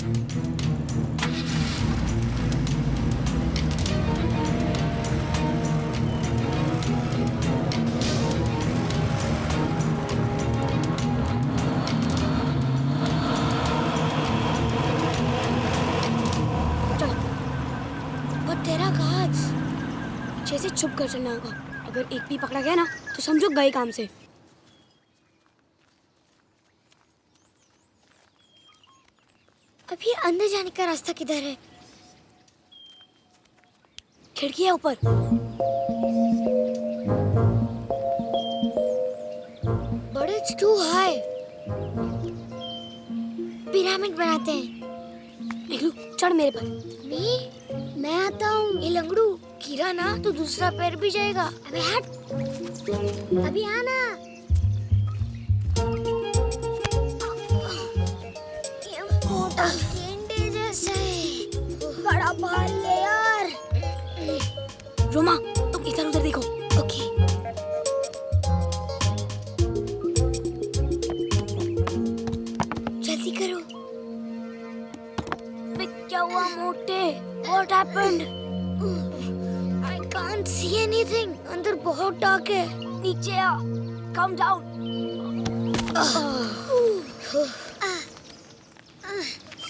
पीछे से छुप कर चलना होगा। अगर एक भी पकड़ा गया ना तो समझो गए काम से। अभी अंदर जाने का रास्ता किधर है? खिड़की है ऊपर। But it's too high. Pyramid बनाते हैं। निकलू, चढ़ मेरे पर। मैं आता हूँ। ये लंगड़ू गिरा ना तो दूसरा पैर भी जाएगा। अबे हट। अभी आना। ये मोटा गेंडे जैसा है। बड़ा भाल ले यार। रोमा, तुम इधर उधर देखो। ओके। क्या हुआ मोटे? What happened? I can't see anything. अंदर बहुत डार्क है. नीचे आ. Come down.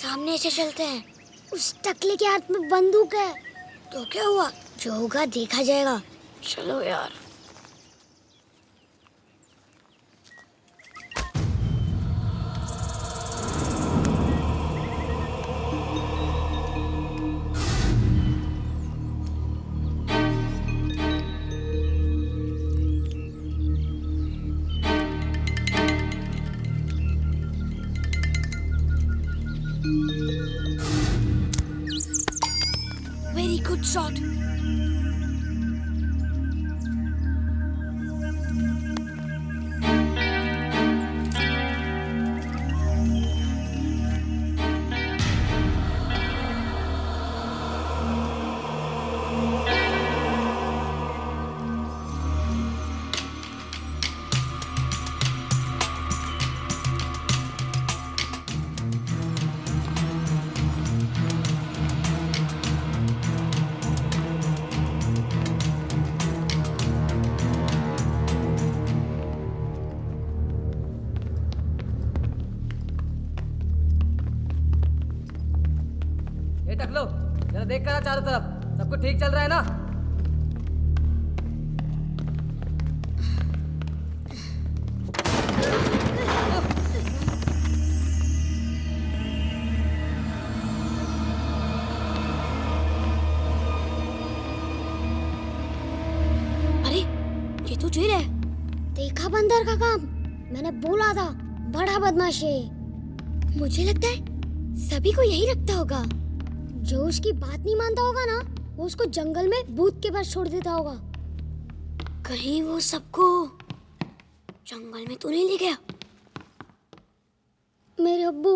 सामने से चलते हैं. उस टकले के हाथ में बंदूक है. तो क्या हुआ? जो होगा देखा जाएगा. चलो यार. Very good shot. ये टकलो, जरा देख कर चारों तरफ, सब कुछ ठीक चल रहा है ना? अरे ये तो जेल है. देखा बंदर का काम. मैंने बोला था बड़ा बदमाश है. मुझे लगता है सभी को यही लगता होगा. जो उसकी बात नहीं मानता होगा ना, वो उसको जंगल में भूत के पास छोड़ देता होगा. कहीं वो सबको जंगल में तो नहीं ले गया? मेरे अब्बू.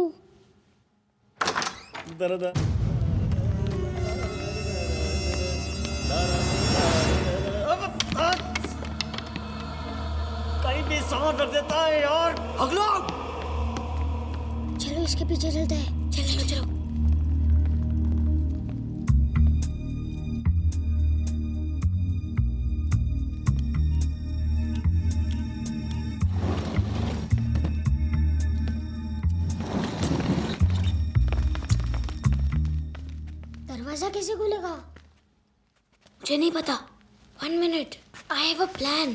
कहीं भी सांस रख देता है यार. अगला. चलो इसके पीछे चलते हैं. चलो चलो. दरवाजा कैसे खुलेगा? मुझे नहीं पता. 1 minute. I have a plan.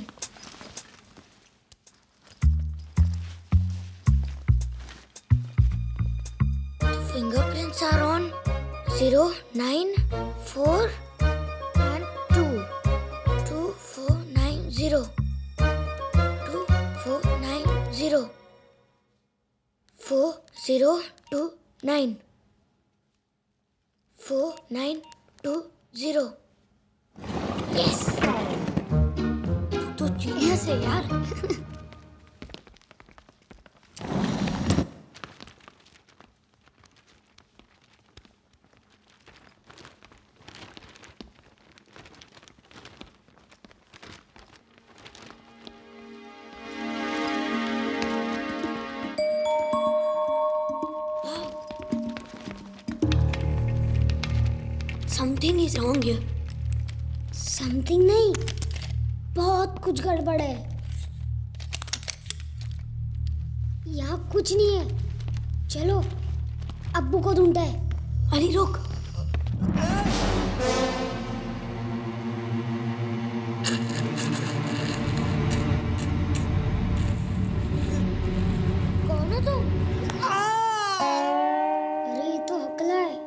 Fingerprints are on 0, 9, 4 and 2. 2, 4, 9, 0. 2, 4, 9, 0. 4, 0, 2, 9. 4, 9, 2, 0. Yes. तू तो जीनियस है यार. Something is wrong here. Something नहीं, बहुत कुछ गड़बड़ है. यहाँ कुछ नहीं है. चलो अब्बू को ढूंढते हैं. अली रुक. कौन हो तुम? अरे ये तो हकला है.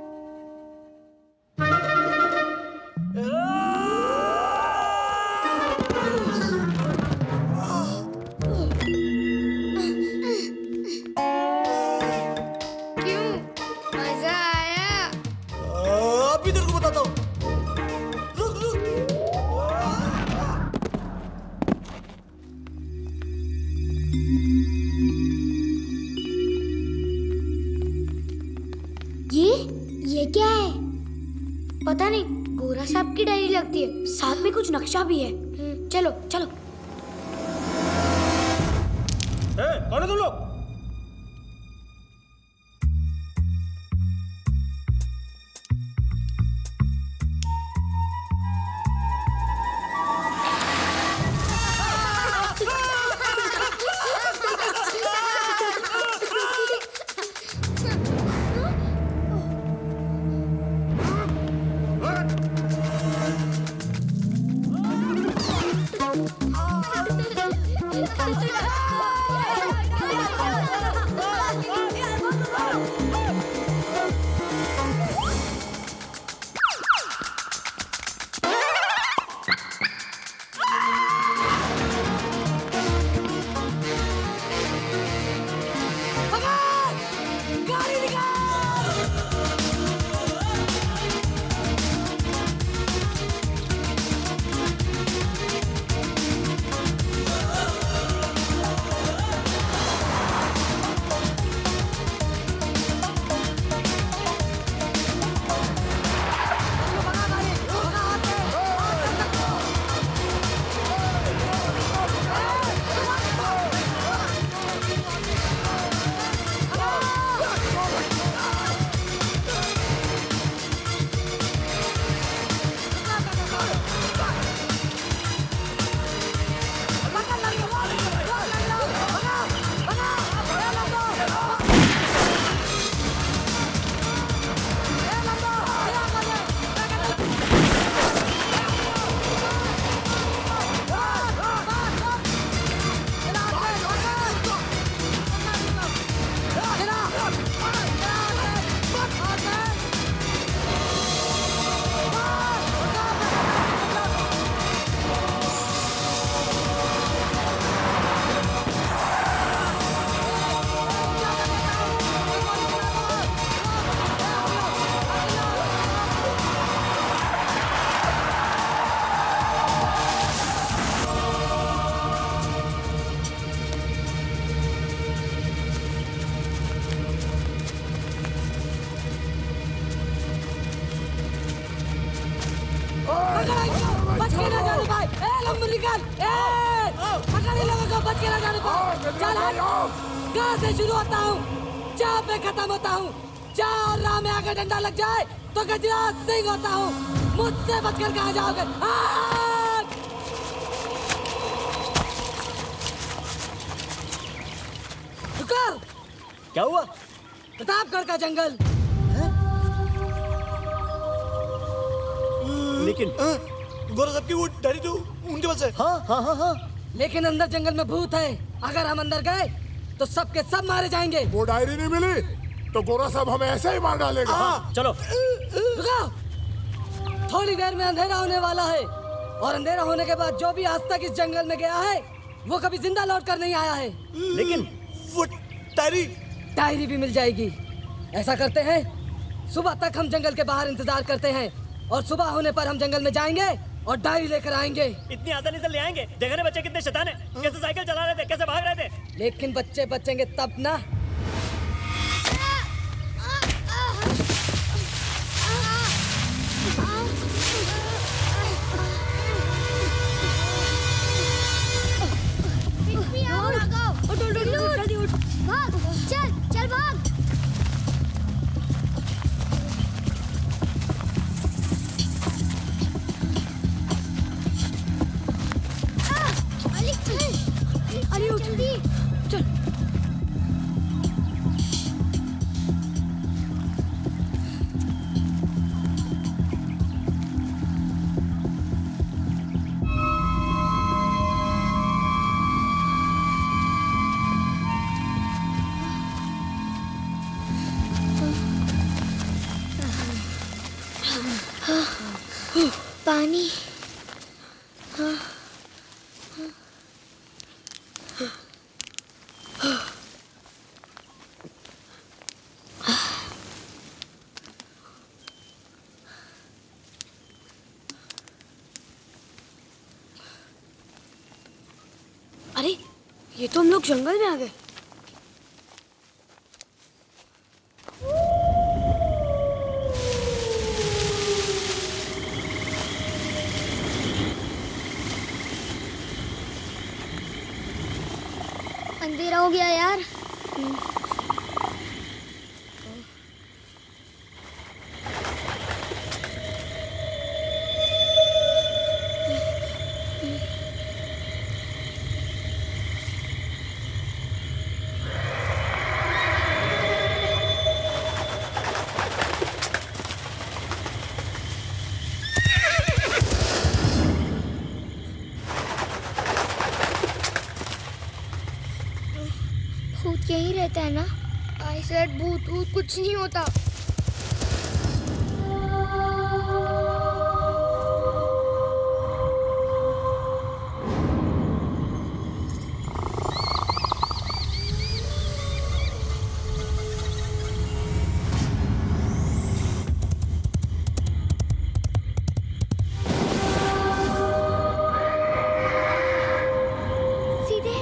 ये क्या है? पता नहीं. गोरा साहब की डायरी लगती है. साथ में कुछ नक्शा भी है. चलो चलो. कौन है तुम लोग? पकड़ इनको, बच के ना जाने पाए। ए लंबू निकल, ए पकड़ इन लोगों को, बच के ना जाने पाए। चल हट, कहाँ से शुरू होता हूँ, जहाँ पे खत्म होता हूँ। जहाँ राह में आकर डंडा लग जाए तो गजराज सिंह होता हूँ। मुझसे बचकर कहाँ जाओगे? हट! रुको, क्या हुआ? प्रतापगढ़ का जंगल। लेकिन गोरा साहब की वो डायरी तो उनके पास है। हाँ हाँ हाँ हाँ। लेकिन अंदर जंगल में भूत है। अगर हम अंदर गए तो सबके सब मारे जाएंगे। वो डायरी नहीं मिली तो गोरा साहब हमें ऐसे ही मार डालेगा। चलो। रुको, थोड़ी देर में अंधेरा होने वाला है और अंधेरा होने के बाद जो भी आज तक इस जंगल में गया है वो कभी जिंदा लौट कर नहीं आया है। लेकिन वो डायरी भी मिल जाएगी। ऐसा करते हैं, सुबह तक हम जंगल के बाहर इंतजार करते हैं और सुबह होने पर हम जंगल में जाएंगे और डायरी लेकर आएंगे। इतनी आसानी से ले आएंगे? देखा ना बच्चे कितने शैतान हैं, कैसे साइकिल चला रहे थे, कैसे भाग रहे थे। लेकिन बच्चे बचेंगे तब ना। जल्दी उठ, भाग, चल चल भाग। अली उठ जल्दी चल। पानी। अरे ये तो हम लोग जंगल में आ गए। अंधेरा हो गया यार। भूत यहीं रहता है ना? आई सेड भूत भूत कुछ नहीं होता। सीधे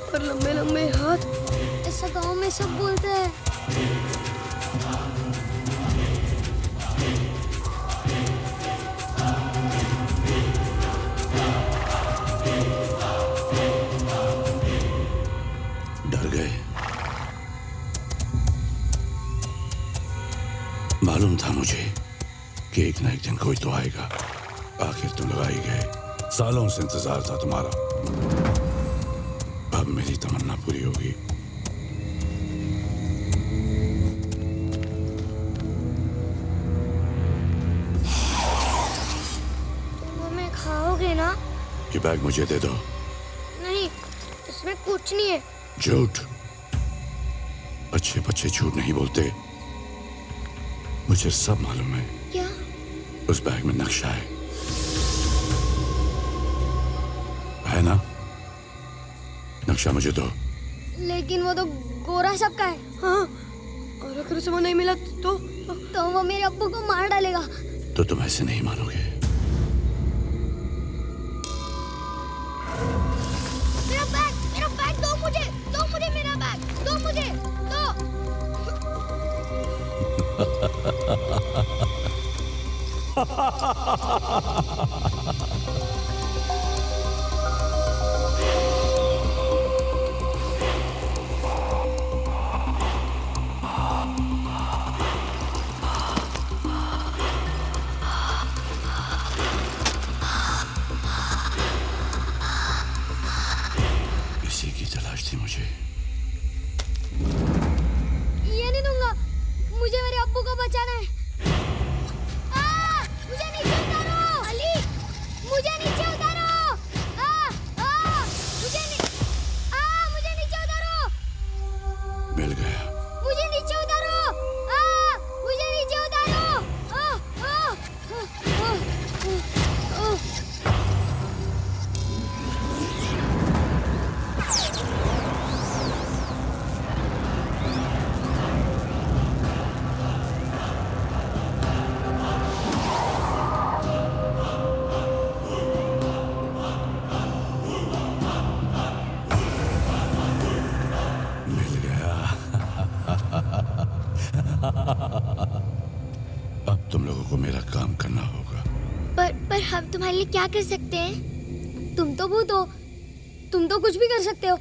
और लंबे लंबे हाथ। ऐसा गांव में सब बोलते हैं। डर गए? मालूम था मुझे कि एक ना एक दिन कोई तो आएगा। आखिर तुम लोग आ ही गए। सालों से इंतजार था तुम्हारा। अब मेरी तमन्ना पूरी होगी। तुम हमें खाओगे ना? ये बैग मुझे दे दो। नहीं, इसमें कुछ नहीं है। झूठ। अच्छे बच्चे झूठ नहीं बोलते। मुझे सब मालूम है। क्या? उस बैग में नक्शा है ना? नक्शा मुझे दो। लेकिन वो तो गोरा सबका है। हाँ, और अगर उसे वो नहीं मिला तो वो मेरे अब्बू को मार डालेगा। तो तुम ऐसे नहीं मानोगे। मेरा बैग दो मुझे मेरा बैग दो मुझे दो। इसी की तलाश थी मुझे। ये नहीं दूंगा। मुझे मेरे अब्बू को बचाना है। मुझे नीचे उतारो। अली, मुझे नीचे उतारो। मुझे नीचे उतारो। मिल गया। मुझे नीचे उतारो। मुझे नीचे उतारो। मिल गया। अब तुम लोगों को मेरा काम करना होगा। पर हम तुम्हारे लिए क्या कर सकते हैं? तुम तो भूत हो। तुम तो कुछ भी कर सकते हो।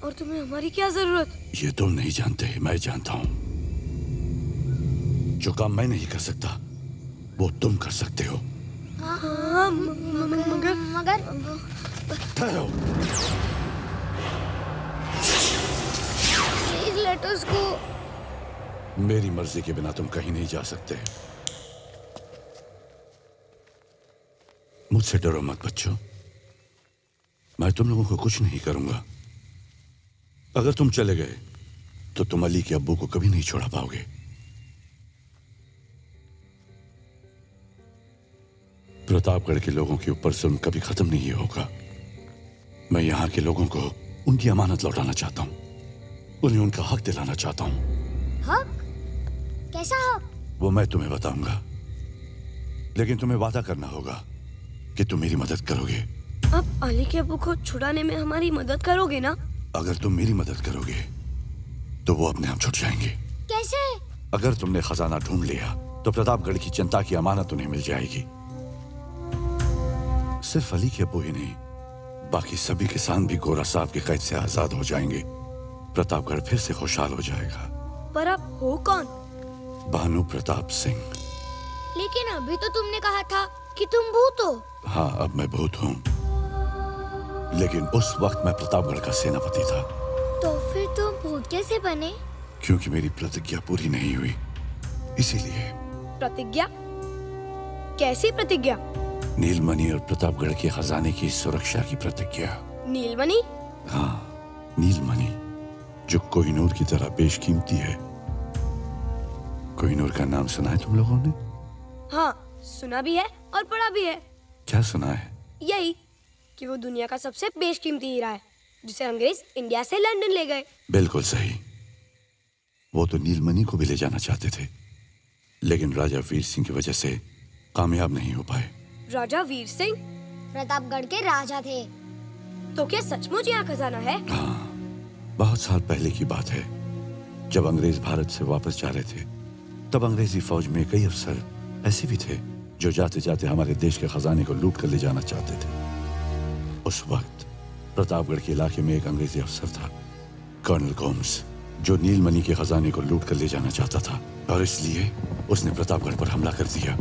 और तुम्हें हमारी क्या जरूरत? ये तुम नहीं जानते, मैं जानता हूं। जो काम मैं नहीं कर सकता वो तुम कर सकते हो। हाँ, मगर ठहरो। प्लीज लेट अस गो। मेरी मर्जी के बिना तुम कहीं नहीं जा सकते। मुझसे डरो मत बच्चों। मैं तुम लोगों को कुछ नहीं करूंगा। अगर तुम चले गए तो तुम अली के अब्बू को कभी नहीं छोड़ा पाओगे। प्रतापगढ़ के लोगों के ऊपर जुल्म कभी खत्म नहीं होगा। मैं यहाँ के लोगों को उनकी अमानत लौटाना चाहता हूँ। उन्हें उनका हक दिलाना चाहता हूँ। हक? कैसा हक? वो मैं तुम्हें बताऊंगा, लेकिन तुम्हें वादा करना होगा कि तुम मेरी मदद करोगे। अब अली के अब्बू को छुड़ाने में हमारी मदद करोगे ना? अगर तुम मेरी मदद करोगे तो वो अपने आप छुट जाएंगे। कैसे? अगर तुमने खजाना ढूंढ लिया तो प्रतापगढ़ की जनता की अमानत उन्हें मिल जाएगी। सिर्फ अली के अब्बू ही नहीं, बाकी सभी किसान भी गोरा साहब के कैद से आजाद हो जाएंगे। प्रतापगढ़ फिर से खुशहाल हो जाएगा। पर आप हो कौन? भानु प्रताप सिंह। लेकिन अभी तो तुमने कहा था कि तुम भूत हो। हाँ, अब मैं भूत हूँ, लेकिन उस वक्त मैं प्रतापगढ़ का सेनापति था। तो फिर तुम भूत कैसे बने? क्योंकि मेरी प्रतिज्ञा पूरी नहीं हुई, इसीलिए। प्रतिज्ञा? कैसी प्रतिज्ञा? नीलमणि और प्रतापगढ़ के खजाने की सुरक्षा की प्रतिज्ञा। नीलमणि? हाँ, नीलमणि, जो कोहिनूर की तरह बेशकीमती है। कोहिनूर का नाम सुना है तुम लोगों ने? हाँ, सुना भी है और पढ़ा भी है। क्या सुना है? यही कि वो दुनिया का सबसे बेशकीमती हीरा है, जिसे अंग्रेज इंडिया से लंदन ले गए। बिल्कुल सही। वो तो नीलमणि को भी ले जाना चाहते थे, लेकिन राजा वीर सिंह की वजह से कामयाब नहीं हो पाए। राजा वीर सिंह प्रतापगढ़ के राजा थे। तो क्या सचमुच यहाँ खजाना है? हाँ, बहुत साल पहले की बात है, जब अंग्रेज भारत से वापस जा रहे थे, तब अंग्रेजी फौज में कई अफसर ऐसे भी थे जो जाते जाते हमारे देश के खजाने को लूट कर ले जाना चाहते थे। उस वक्त प्रतापगढ़ के इलाके में एक अंग्रेजी अफसर था, कर्नल गोम्स, जो नीलमणि के खजाने को लूट कर ले जाना चाहता था, और इसलिए उसने प्रतापगढ़ पर हमला कर दिया।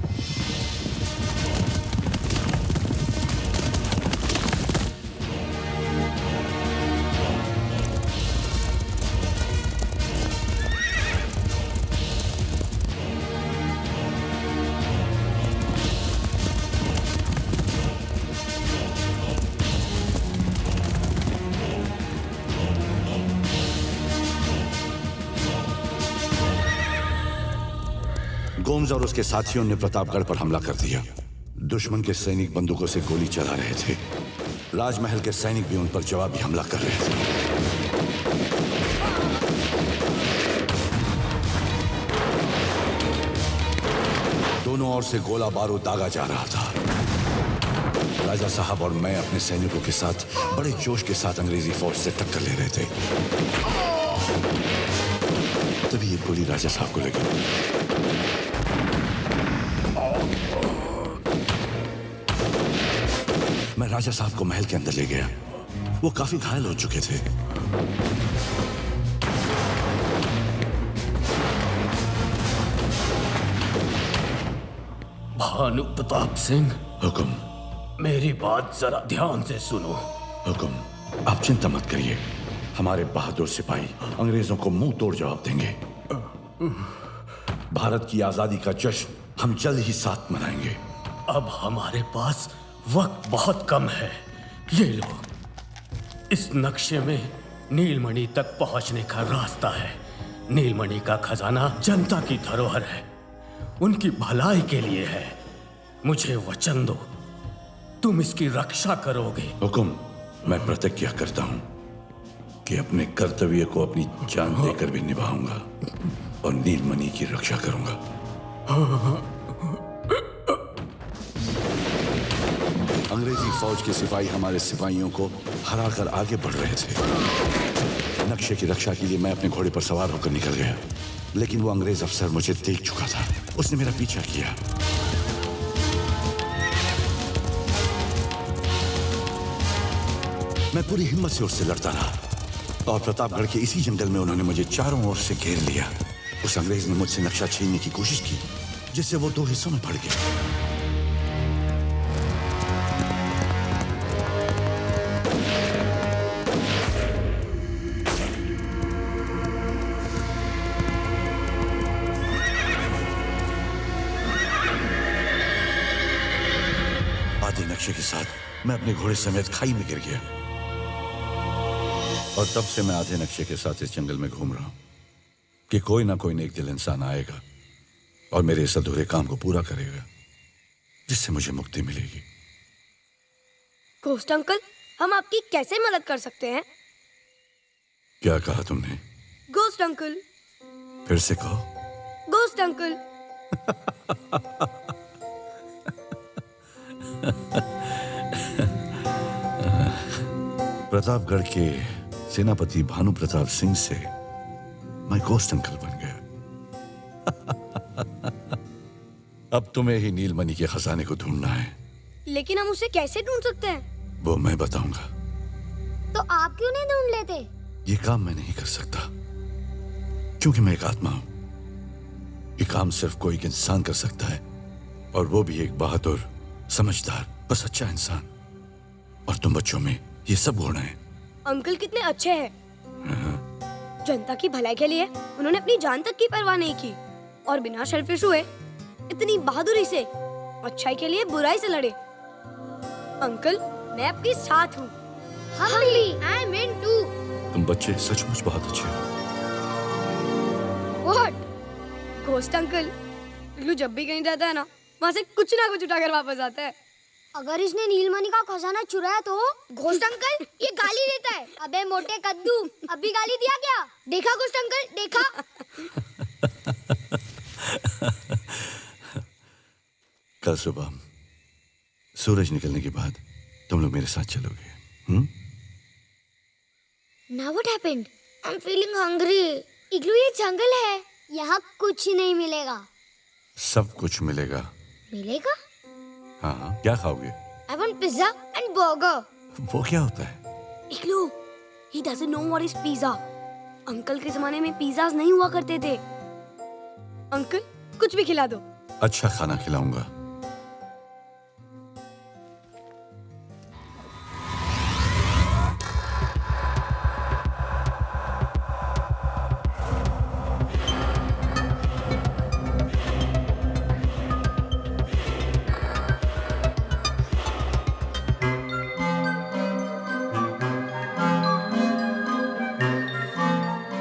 गोम्स और उसके साथियों ने प्रतापगढ़ पर हमला कर दिया। दुश्मन के सैनिक बंदूकों से गोली चला रहे थे। राजमहल के सैनिक भी उन पर जवाबी हमला कर रहे थे। दोनों ओर से गोला बारूद दागा जा रहा था। राजा साहब और मैं अपने सैनिकों के साथ बड़े जोश के साथ अंग्रेजी फौज से टक्कर ले रहे थे। तभी एक गोली राजा साहब को लगी। मैं राजा साहब को महल के अंदर ले गया। वो काफी घायल हो चुके थे। भानु प्रताप सिंह, हुक्म। मेरी बात जरा ध्यान से सुनो। हुक्म। आप चिंता मत करिए, हमारे बहादुर सिपाही अंग्रेजों को मुंह तोड़ जवाब देंगे। भारत की आजादी का जश्न हम जल्द ही साथ मनाएंगे। अब हमारे पास वक्त बहुत कम है। ये लो, इस नक्शे में नीलमणि तक पहुंचने का रास्ता है। नीलमणि का खजाना जनता की धरोहर है, उनकी भलाई के लिए है। मुझे वचन दो, तुम इसकी रक्षा करोगे। हुकुम। मैं प्रतिज्ञा करता हूं कि अपने कर्तव्य को अपनी जान देकर भी निभाऊंगा और नीलमणि की रक्षा करूंगा। अंग्रेजी फौज के सिपाही हमारे सिपाहियों को हराकर आगे बढ़ रहे थे। नक्शे की रक्षा के लिए मैं अपने घोड़े पर सवार होकर निकल गया, लेकिन वो अंग्रेज अफसर मुझे देख चुका था। उसने मेरा पीछा किया। मैं पूरी हिम्मत से उससे लड़ता रहा और प्रतापगढ़ के इसी जंगल में उन्होंने मुझे चारों ओर से घेर लिया। उस अंग्रेज ने मुझसे नक्शा छीनने की कोशिश की, जिससे वो दो हिस्सों में बढ़ गया। आधे नक्शे के साथ मैं अपने घोड़े समेत खाई में गिर गया और तब से मैं आधे नक्शे के साथ इस जंगल में घूम रहा हूं कि कोई ना कोई नेक दिल इंसान आएगा और मेरे इस अधूरे काम को पूरा करेगा, जिससे मुझे मुक्ति मिलेगी। घोस्ट अंकल, हम आपकी कैसे मदद कर सकते हैं? क्या कहा तुमने? Ghost uncle. फिर से कहो। Ghost uncle. प्रतापगढ़ के सेनापति भानु प्रताप सिंह से मैं घोस्ट अंकल बन गया। अब तुम्हें ही नीलमणि के खजाने को ढूंढना है। लेकिन हम उसे कैसे ढूंढ सकते हैं? वो मैं बताऊंगा। तो आप क्यों नहीं ढूंढ लेते? ये काम मैं नहीं कर सकता, क्योंकि मैं एक आत्मा हूं। ये काम सिर्फ कोई एक इंसान कर सकता है, और वो भी एक बहादुर, समझदार और सच्चा इंसान। और तुम बच्चों में ये सब गुण हैं। अंकल कितने अच्छे हैं। जनता की भलाई के लिए उन्होंने अपनी जान तक की परवाह नहीं की और बिना सेल्फिश हुए इतनी बहादुरी से अच्छाई के लिए बुराई से लड़े। अंकल, मैं आपके साथ हूँ। हम भी। I am in too. तुम बच्चे सचमुच बहुत अच्छे हो। व्हाट? घोस्ट अंकल, इग्लू जब भी कहीं जाता है ना, वहाँ से कुछ ना कुछ उठाकर वापस आता है। अगर इसने नीलमणि का खजाना चुराया तो? घोस्ट अंकल, ये गाली देता है। अबे मोटे कद्दू, अभी गाली दिया क्या? देखा घोस्ट अंकल, देखा? कल सुबह सूरज निकलने के बाद तुम लोग मेरे साथ चलोगे। Now what happened? I'm feeling hungry. इग्लू ये जंगल है, यहाँ कुछ नहीं मिलेगा। सब कुछ मिलेगा। मिलेगा? हाँ, क्या खाओगे? I want pizza and burger. वो क्या होता है? इग्लू, he doesn't know what is pizza. Uncle के जमाने में पिज़्ज़ास नहीं हुआ करते थे। अंकल, कुछ भी खिला दो। अच्छा खाना खिलाऊंगा।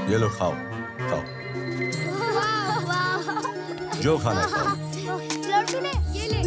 ये लो खाओ, खाओ। जो खाना है खाओ। लड्डू ले, ये ले।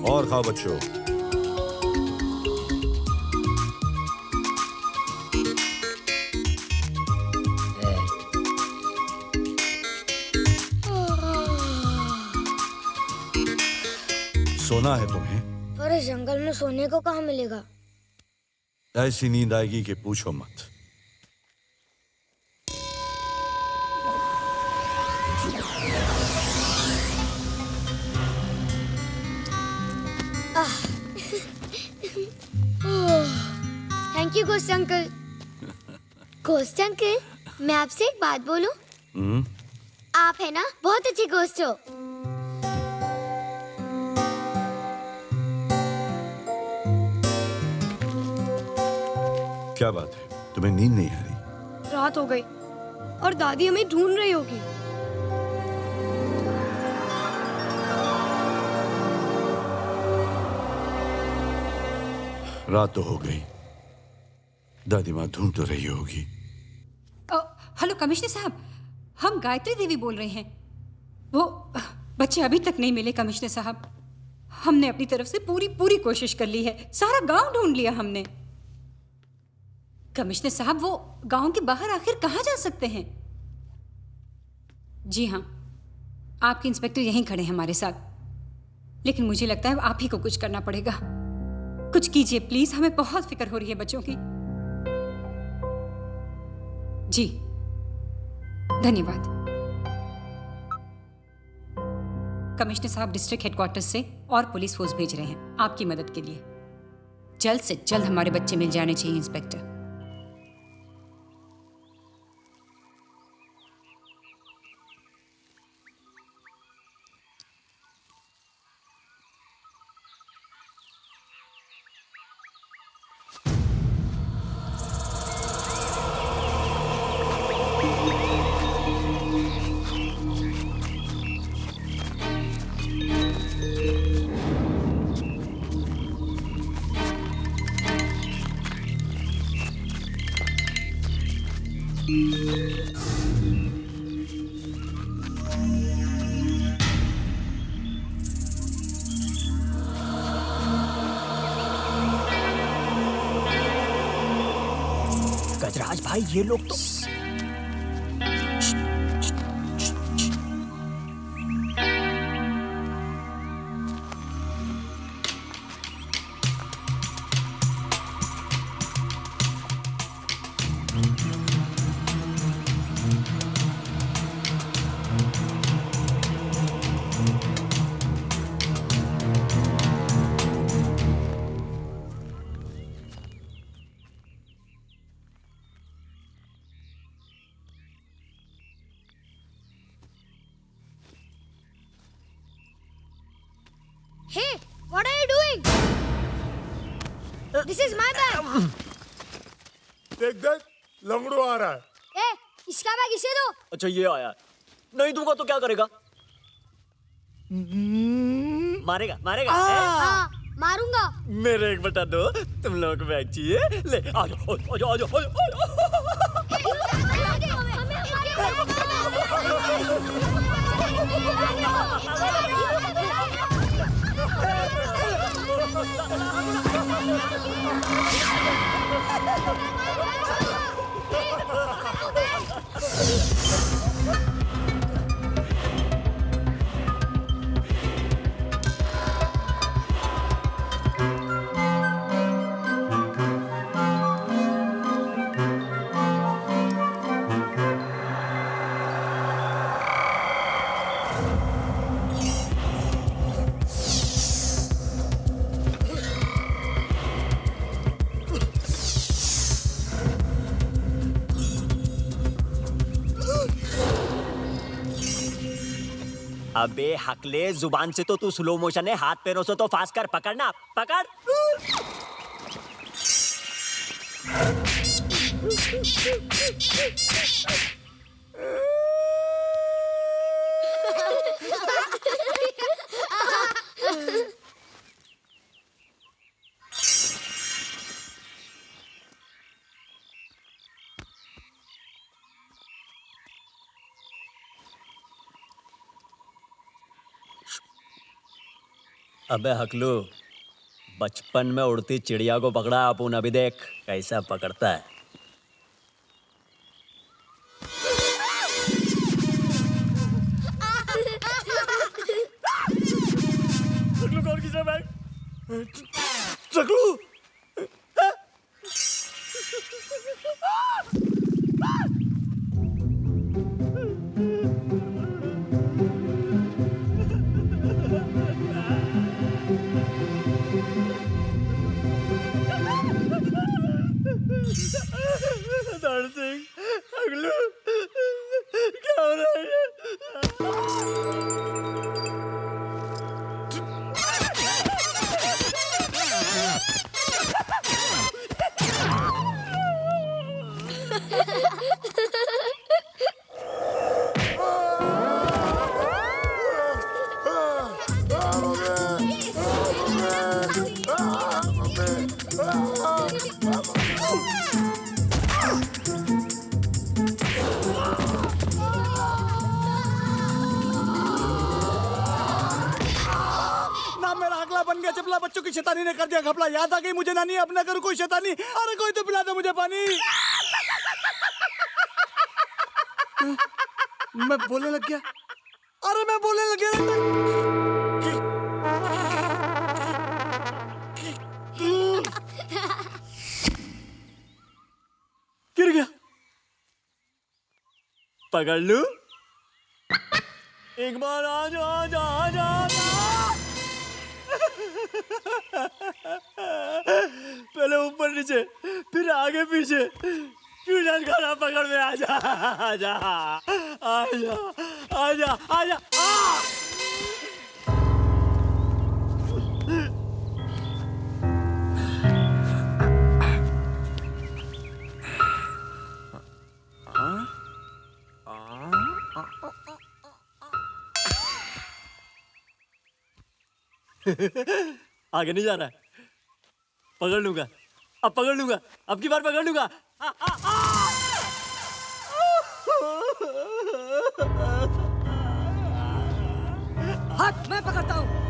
और खाओ बच्चों। सोना है तुम्हें? पर इस जंगल में सोने को कहाँ मिलेगा? ऐसी नींद आएगी कि पूछो मत। Thank you ghost uncle. Ghost uncle, मैं आपसे एक बात बोलूं? आप है ना बहुत अच्छे घोस्ट हो। क्या बात है, तुम्हें नींद नहीं आ रही? रात हो गई और दादी हमें ढूंढ रही होगी। रात तो हो गई, दादी माँ ढूंढ तो रही होगी। हेलो कमिश्नर साहब, हम गायत्री देवी बोल रहे हैं। वो बच्चे अभी तक नहीं मिले कमिश्नर साहब। हमने अपनी तरफ से पूरी कोशिश कर ली है, सारा गांव ढूंढ लिया हमने। कमिश्नर साहब, वो गांव के बाहर आखिर कहाँ जा सकते हैं? जी हाँ, आपके इंस्पेक्टर यहीं खड़े हैं हमारे साथ, लेकिन मुझे लगता है आप ही को कुछ करना पड़ेगा। कुछ कीजिए प्लीज, हमें बहुत फिक्र हो रही है बच्चों की। जी धन्यवाद। कमिश्नर साहब डिस्ट्रिक्ट हेडक्वार्टर्स से और पुलिस फोर्स भेज रहे हैं आपकी मदद के लिए। जल्द से जल्द हमारे बच्चे मिल जाने चाहिए इंस्पेक्टर। गजराज भाई, ये लोग तो Hey, what are you doing? This is my bag. देख देख, लंगड़ू आ रहा है। ए, इसका बैग इसे दो। अच्छा ये आया, नहीं दूंगा तो क्या करेगा? मारेगा मारेगा। हाँ, मारूंगा। मेरे एक बता दो, तुम लोगों को बैग चाहिए? ले आ जाओ आ जाओ आ जाओ। अबे हकले, जुबान से तो तू स्लो मोशन है, हाथ पैरों से तो फास्ट कर। पकड़ना, पकड़। अबे हकलू, बचपन में उड़ती चिड़िया को पकड़ा अपुन, अभी देख कैसा पकड़ता है। चकलू कौन किस रहा है? चकलू क्या हो रहा है? बन गया चपला, बच्चों की शैतानी ने कर दिया घपला। याद आ गई मुझे नानी, अब ना करूं कोई शैतानी। अरे कोई तो पिला दो मुझे पानी। मैं बोलने लग गया, अरे मैं बोलने लग गया। गिर गया। पकड़ लू। एक बार आ जा, आ जा, आ जा, आ जा। पहले ऊपर नीचे, फिर आगे पीछे। चूड़न खाना पकड़ में आ जा, आ जा, आ जा, आ जा, आ जा। आगे नहीं जा रहा है। पकड़ लूंगा, अब पकड़ लूंगा, अब की बार पकड़ लूंगा। हट, मैं पकड़ता हूँ।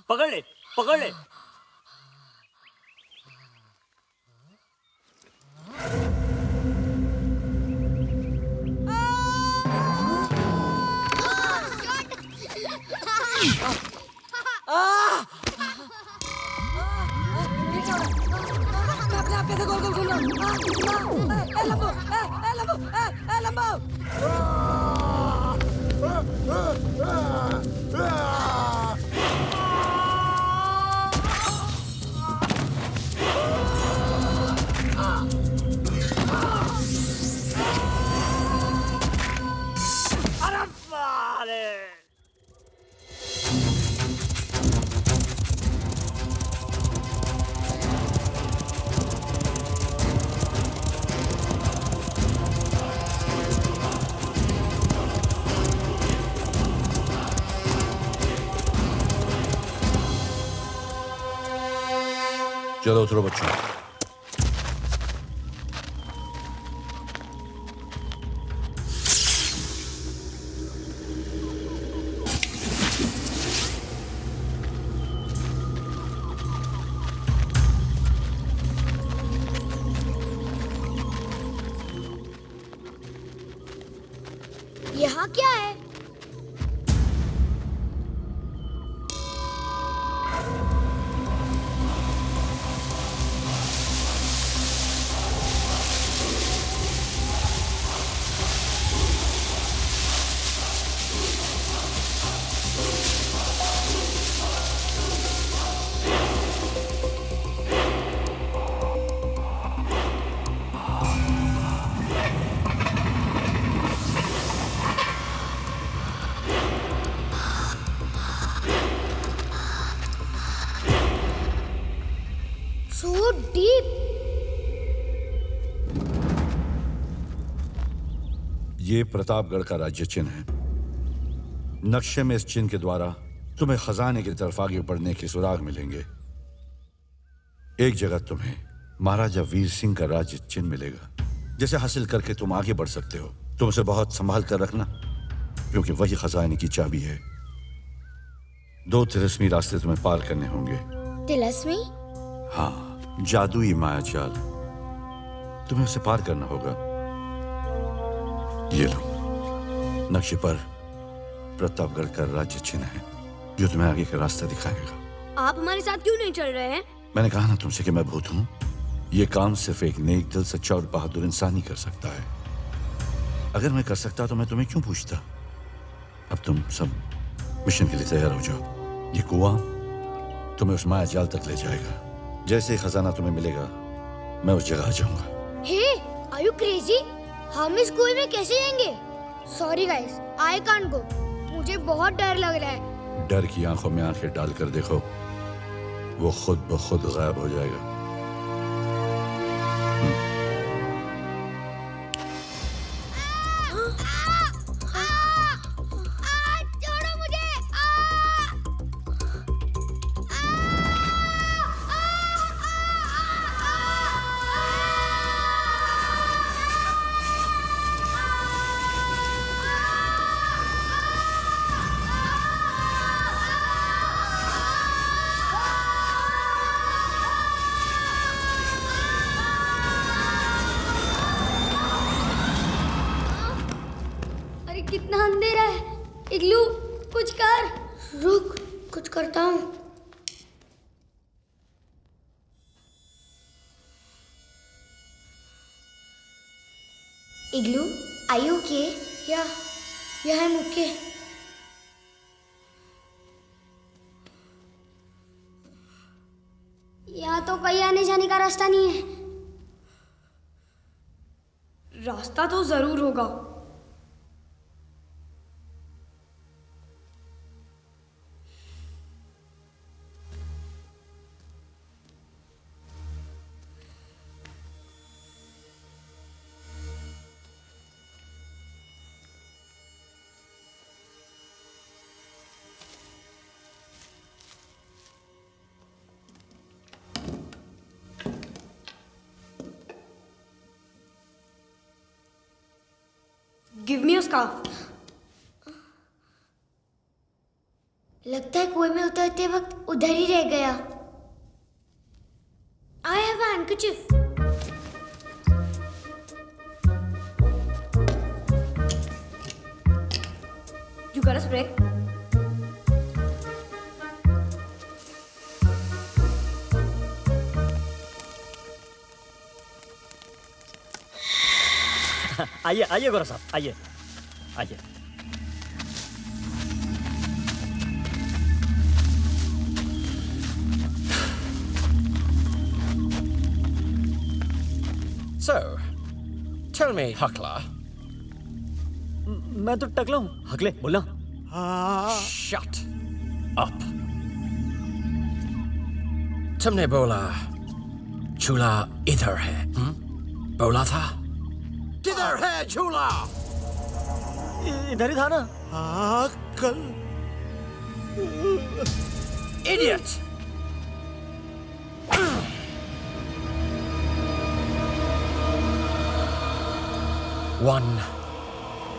पकड़ ले, पकड़ ले। मैं अपने आप कैसे गोल गोल घूम रहा हूँ? ए लंबो, ए लंबो, ए लंबो। अरे बारे। चलो उतरो बच्चों। यहाँ क्या है? So deep. ये प्रतापगढ़ का राज्य चिन्ह है। नक्शे में इस चिन्ह के द्वारा तुम्हें खजाने की तरफ आगे बढ़ने के सुराग मिलेंगे। एक जगह तुम्हें महाराजा वीर सिंह का राज्य चिन्ह मिलेगा, जिसे हासिल करके तुम आगे बढ़ सकते हो। तुम उसे बहुत संभाल कर रखना, क्योंकि वही खजाने की चाबी है। 2 तिलस्मी रास्ते तुम्हें पार करने होंगे। तिलस्मी? हाँ, जादुई मायाजाल। तुम्हें उसे पार करना होगा। ये लो, नक्शे पर प्रतापगढ़ का राज्य चिन्ह है, जो तुम्हें आगे का रास्ता दिखाएगा। आप हमारे साथ क्यों नहीं चल रहे हैं? मैंने कहा ना तुमसे कि मैं भूत हूं। ये काम सिर्फ एक नेक दिल, सच्चा और बहादुर इंसान ही कर सकता है। अगर मैं कर सकता तो मैं तुम्हें क्यों पूछता। अब तुम सब मिशन के लिए तैयार हो जाओ। ये कुआं तुम्हें उस मायाजाल तक ले जाएगा। जैसे ही खजाना तुम्हें मिलेगा, मैं उस जगह आ जाऊंगा। हे, आर यू क्रेजी? हम इस कुएं में कैसे जाएंगे? Sorry guys, I can't go. मुझे बहुत डर लग रहा है। डर की आंखों में आंखें डालकर देखो, वो खुद ब खुद गायब हो जाएगा। छोड़ो मुझे! अरे कितना अंधेरा है। इग्लू, कुछ कर। रुक, कुछ करता हूँ। इग्लू, आई ओके? या आई एम ओके। यहाँ तो कहीं आने जाने का रास्ता नहीं है। रास्ता तो जरूर होगा। Give me a scarf. लगता है कुएं में उतरते वक्त उधर ही रह गया। I have a handkerchief. You got a spray? आइए आइए गोरा साहब, आइए आइए। So, tell me, Huckler. मैं तो टकला हूँ। हकले, बोलना। Shut up. तुमने बोला चूल्हा इधर है, बोला था? किधर है चूल्हा? इधर ही था ना। हाँ, कल। Idiot! one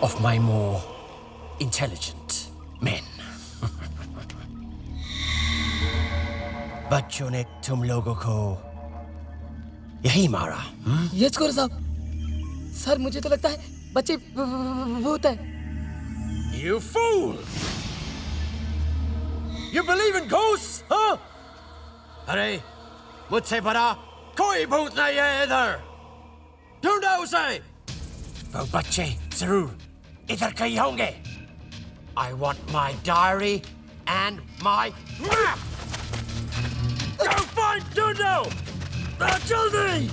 of my more intelligent men. बच्चों ने तुम लोगों को यही मारा? यस कोर साहब, सर मुझे तो लगता है बच्चे भूत हैं। You fool! You believe in ghosts, huh? अरे मुझसे बड़ा कोई भूत नहीं है इधर। ढूंढो उसे। वो बच्चे जरूर इधर कहीं होंगे। I want my diary and my map. Go find Dundo! जल्दी!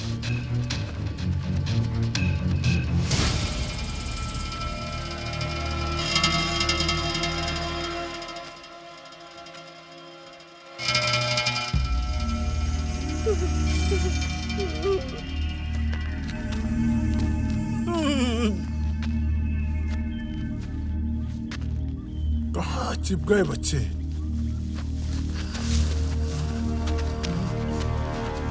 कहाँ छिप गए बच्चे?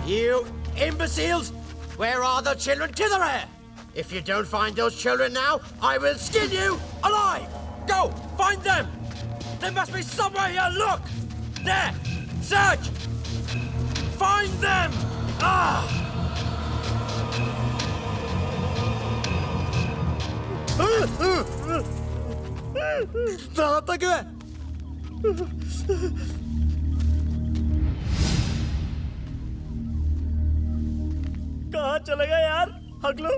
You imbeciles! Where are the children? Kidhar hai? If you don't find those children now, I will skin you alive! Go! Find them! There must be somewhere here! Look! There! Search! Find them! Ah! कहाँ तक है? कहाँ चले गए यार हगलू?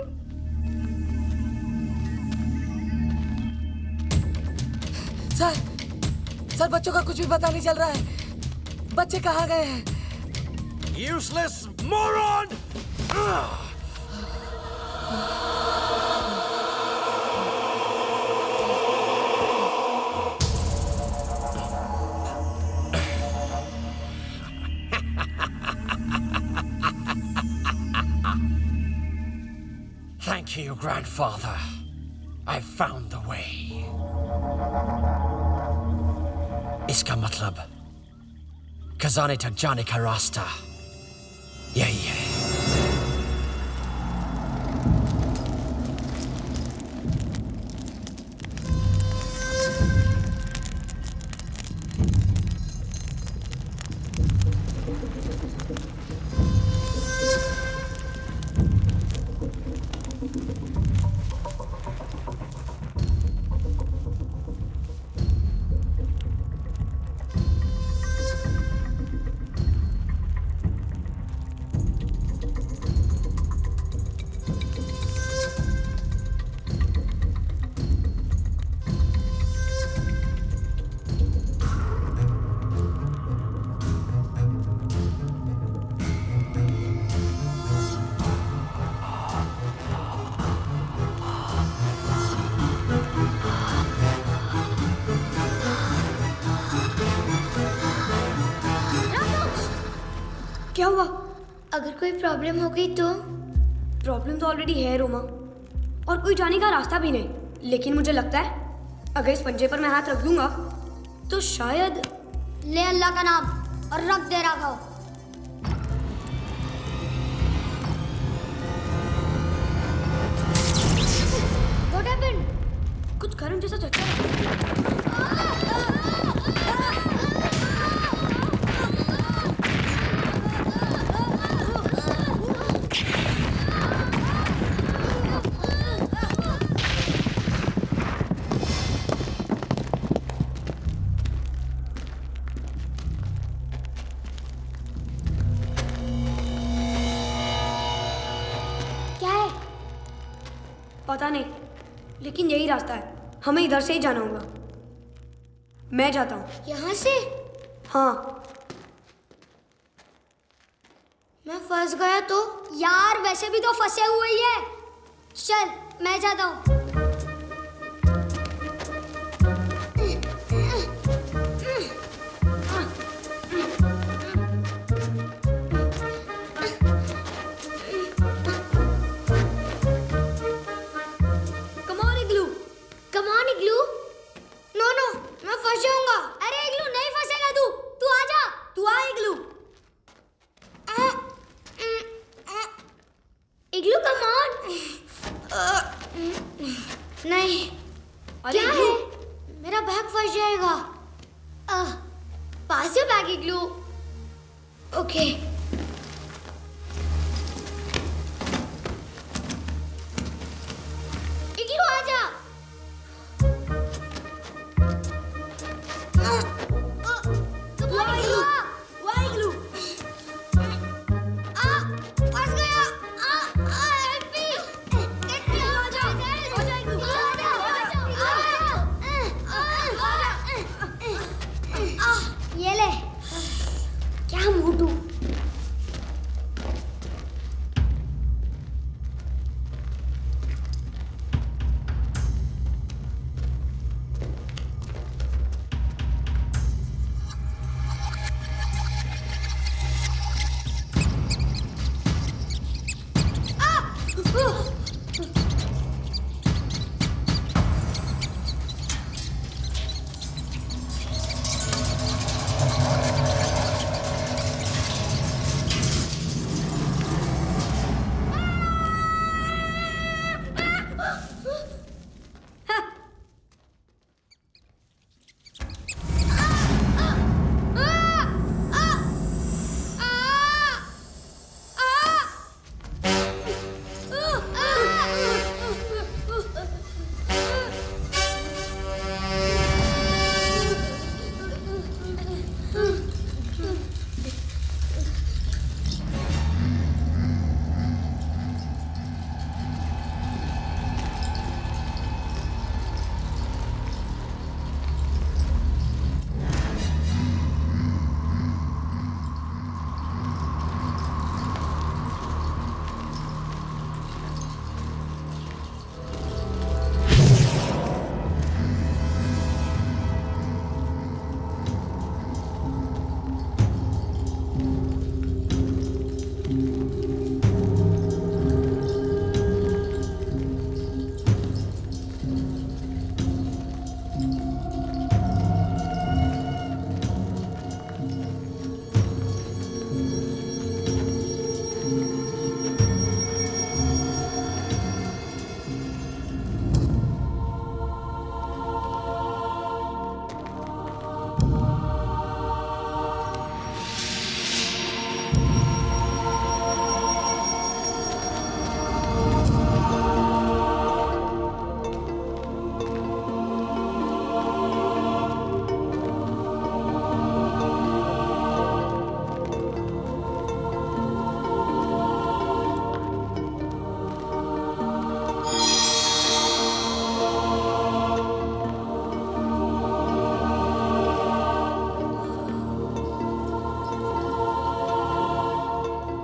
Sir बच्चों का कुछ भी पता नहीं चल रहा है। बच्चे कहाँ गए हैं? Useless moron! Thank you, grandfather. I found the way. इसका मतलब खजाने तक जाने का रास्ता यही है। क्या हुआ? अगर कोई प्रॉब्लम हो गई तो? प्रॉब्लम तो ऑलरेडी है रोमा, और कोई जाने का रास्ता भी नहीं। लेकिन मुझे लगता है अगर इस पंजे पर मैं हाथ रख दूंगा तो शायद। ले अल्लाह का नाम और रख दे राघव। What happened? कुछ गर्म जैसा झटका। पता नहीं, लेकिन यही रास्ता है। हमें इधर से ही जाना होगा। मैं जाता हूँ। यहाँ से? हाँ। मैं फंस गया तो? यार वैसे भी तो फंसे हुए ही है। चल मैं जाता हूँ। इग्लू, come on. नहीं। क्या है? मेरा बैग फंस जाएगा। पास योर बैग इग्लू। ओके। इग्लू आजा। ये ले। क्या मोटू?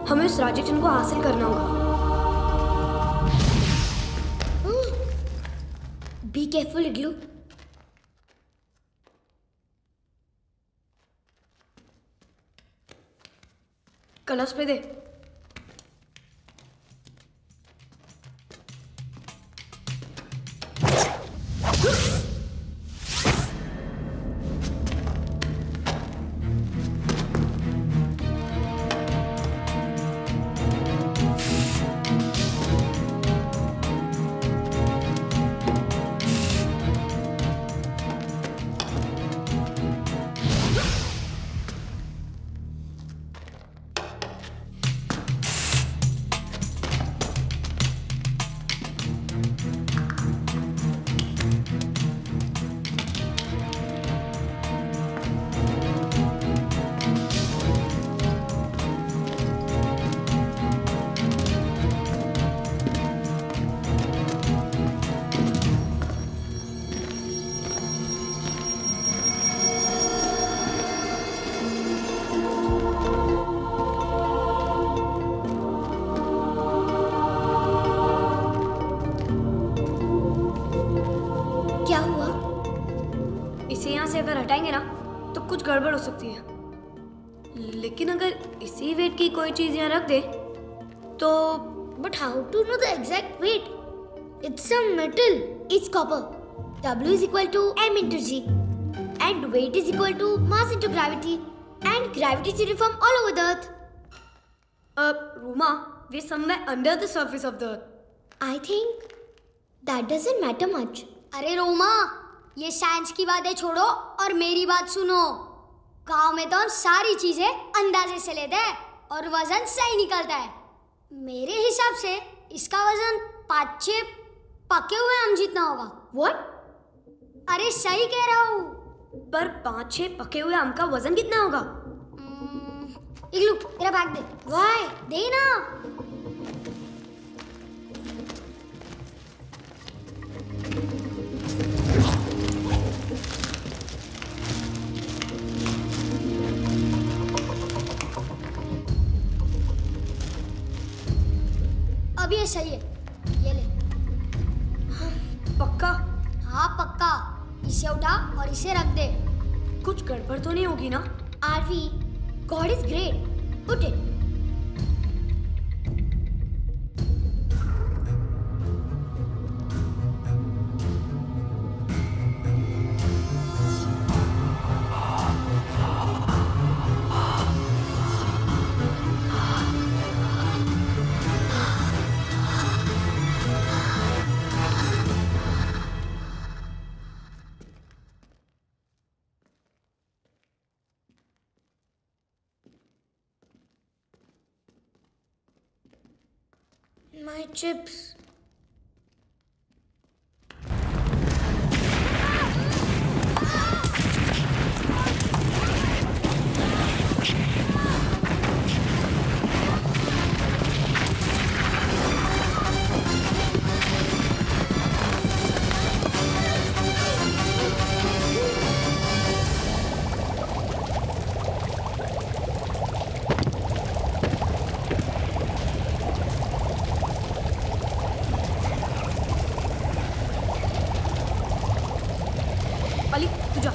हमें उस राजेचन को हासिल करना होगा। बी केयरफुल इग्लू। कलश पे दे। अगर हटाएंगे ना तो कुछ गड़बड़ हो सकती है, लेकिन अगर इसी वेट की कोई चीज यहाँ रख दे तो। But how to know the exact weight? It's some metal. It's copper. W is equal to m into g, and weight is equal to mass into gravity, and gravity is uniform all over the earth. Ruma, we're somewhere under the surface of the earth. I think That doesn't matter much. अरे रोमा, ये science की बातें छोड़ो और मेरी बात सुनो। गांव में तो हम सारी चीजें अंदाजे से लेते हैं और वजन सही निकलता है। मेरे हिसाब से इसका वजन 5-6 पके हुए आम जितना होगा। What? अरे सही कह रहा हूँ। पर 5-6 पके हुए आम का वजन कितना होगा? इग्लू तेरा बैग दे। वाई दे ना। अब ये सही है, ये ले। पक्का? हाँ पक्का। इसे उठा और इसे रख दे। कुछ गड़बड़ तो नहीं होगी ना? Aarvi, God is great. Put it. My chips. Ali तू जा।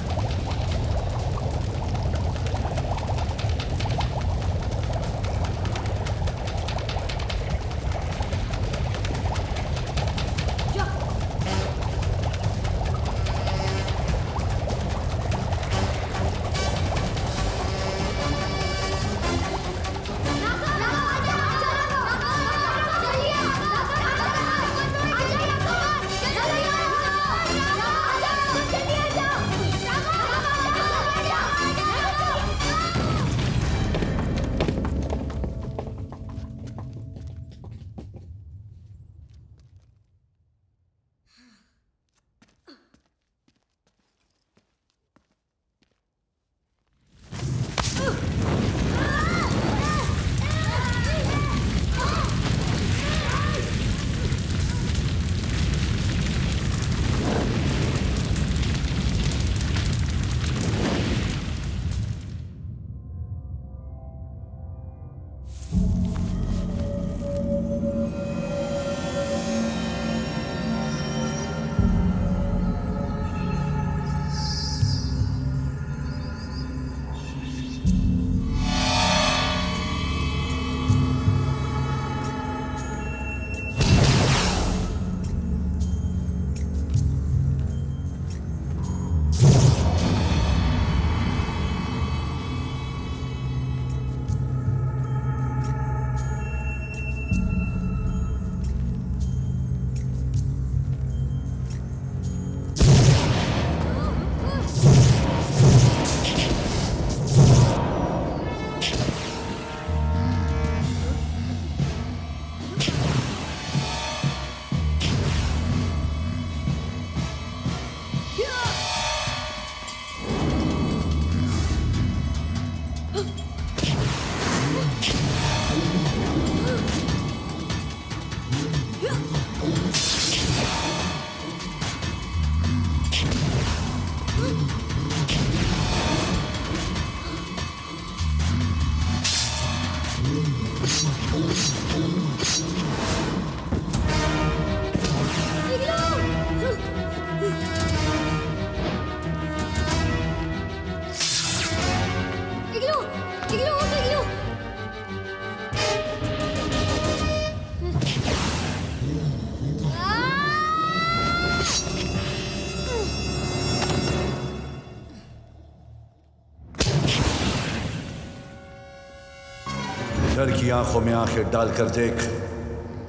डर की आंखों में आंखें डालकर देख,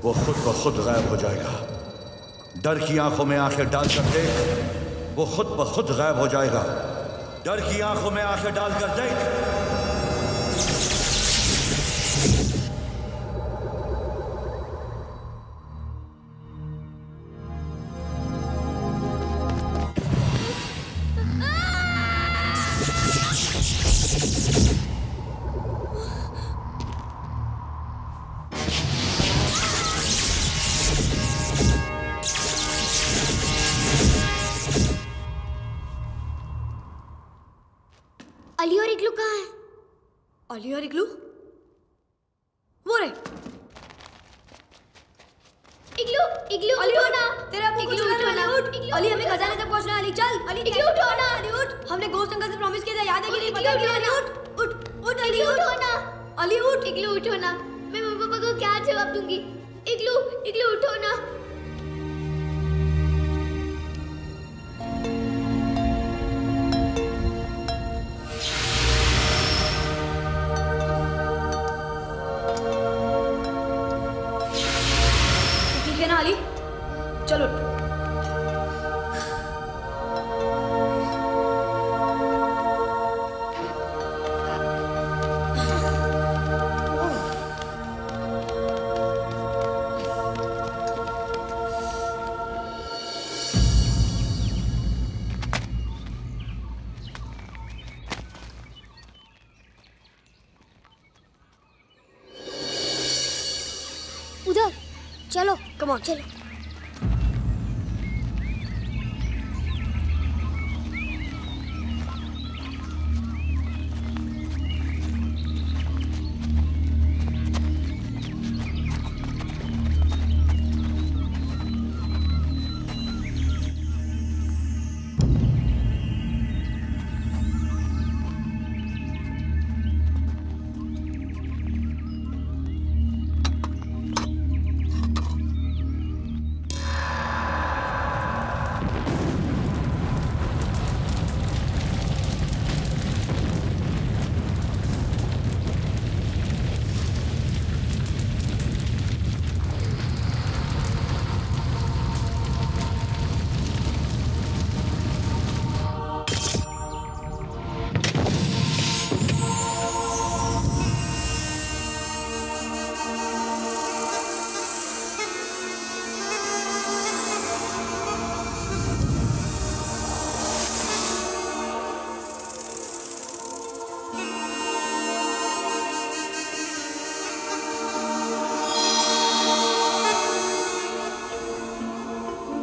वो खुद ब खुद गायब हो जाएगा। डर की आंखों में आंखें डालकर देख, वो खुद ब खुद गायब हो जाएगा। डर की आंखों में आंखें डालकर देख। अली और इग्लू कहाँ है? अली और इग्लू? वो रे। इग्लू, इग्लू अली उठो उठ ना। तेरा मुंह इग्लू कुछ उठो ना। उठ। अली हमें खजाने तक पहुंचना है। अली चल। अली इग्लू उठो ना। अली उठ। हमने घोस्ट अंकल से प्रॉमिस किया था, याद है कि नहीं? इग्लू पता है कि उठो नहीं? ना। उठ उठ उठ अली इग्लू उठ। उठो ना। अली उठ। इग्लू उठो ना। मैं मम्मी पापा को क्या जवाब दूंगी? इग्लू, इग्लू उठो ना। ठीक है ना अली? चलो उठ। उधर चलो, कम ऑन चलो।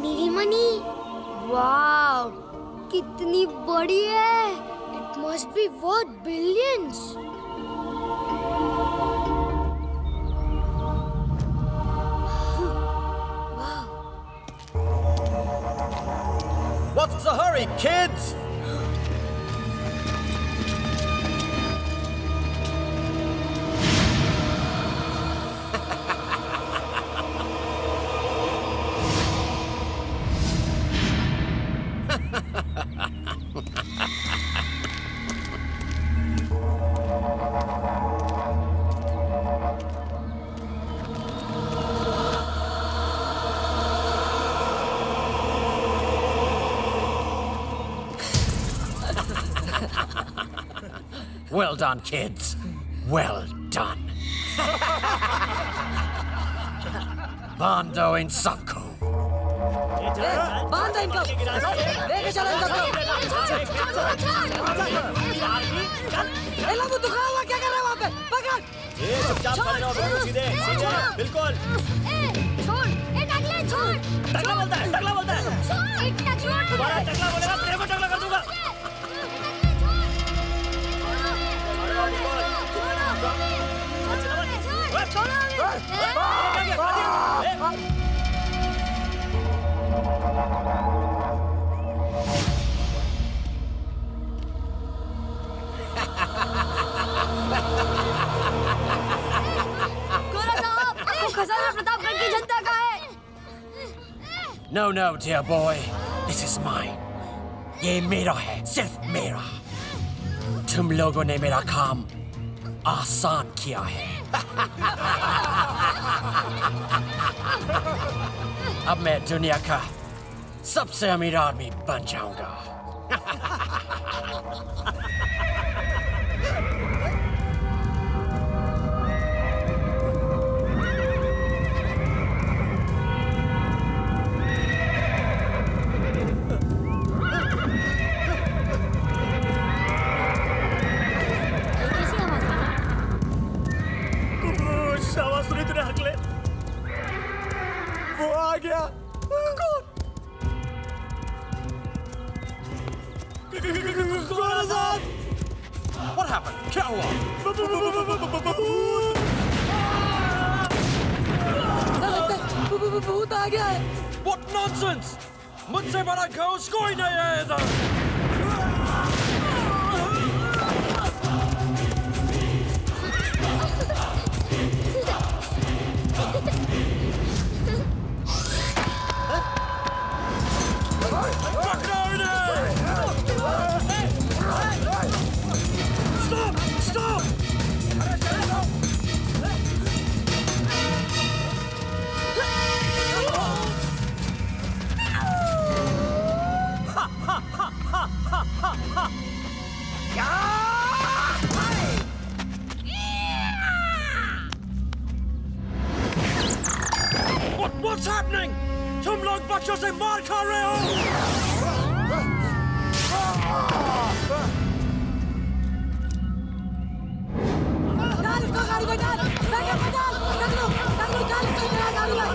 नीलमणि, वाव, कितनी बड़ी है। It must be worth billions. What's the hurry, kids? Well done, kids. Well done. Bando in Sanko. बांध दे इनको, लेके चलो इनको। एला वो दुखा हुआ क्या कर रहा है वहाँ पे? पकड़। चुपचाप खड़े रहो, बिल्कुल सीधे, सीधे, बिल्कुल। छोड़, टकला छोड़। टकला बोलता है, टकला बोलता है। छोड़। दोबारा टकला बोलेगा, तेरे को टकला कर दूंगा। खजाना प्रतापगढ़ की जनता का है। No, no, dear boy. This is mine. ये मेरा है, सिर्फ मेरा। तुम लोगों ने मेरा काम आसान किया है। अब मैं दुनिया का सबसे अमीर आदमी बन जाऊंगा। शाबाश सुनी तेरे हकले। वो आ गया। कौन? What happened? क्या हुआ? भूत आ गया है। What nonsense! मुझसे बड़ा घोस्ट कोई नहीं है इधर। पकड़ो इन्हें! Stop! Stop! What's happening? तुम लोग बच्चों से मार खा रहे हो। डाल इसको गाड़ी में डाल, बैग में डाल, टकलू डाल इसको मेरा गाड़ी में।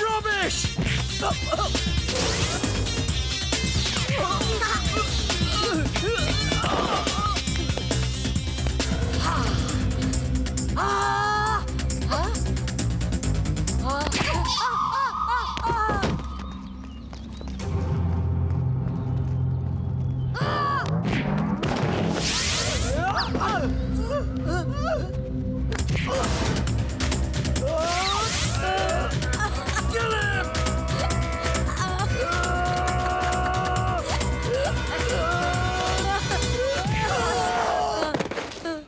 Rubbish!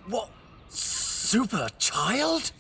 What? Super child?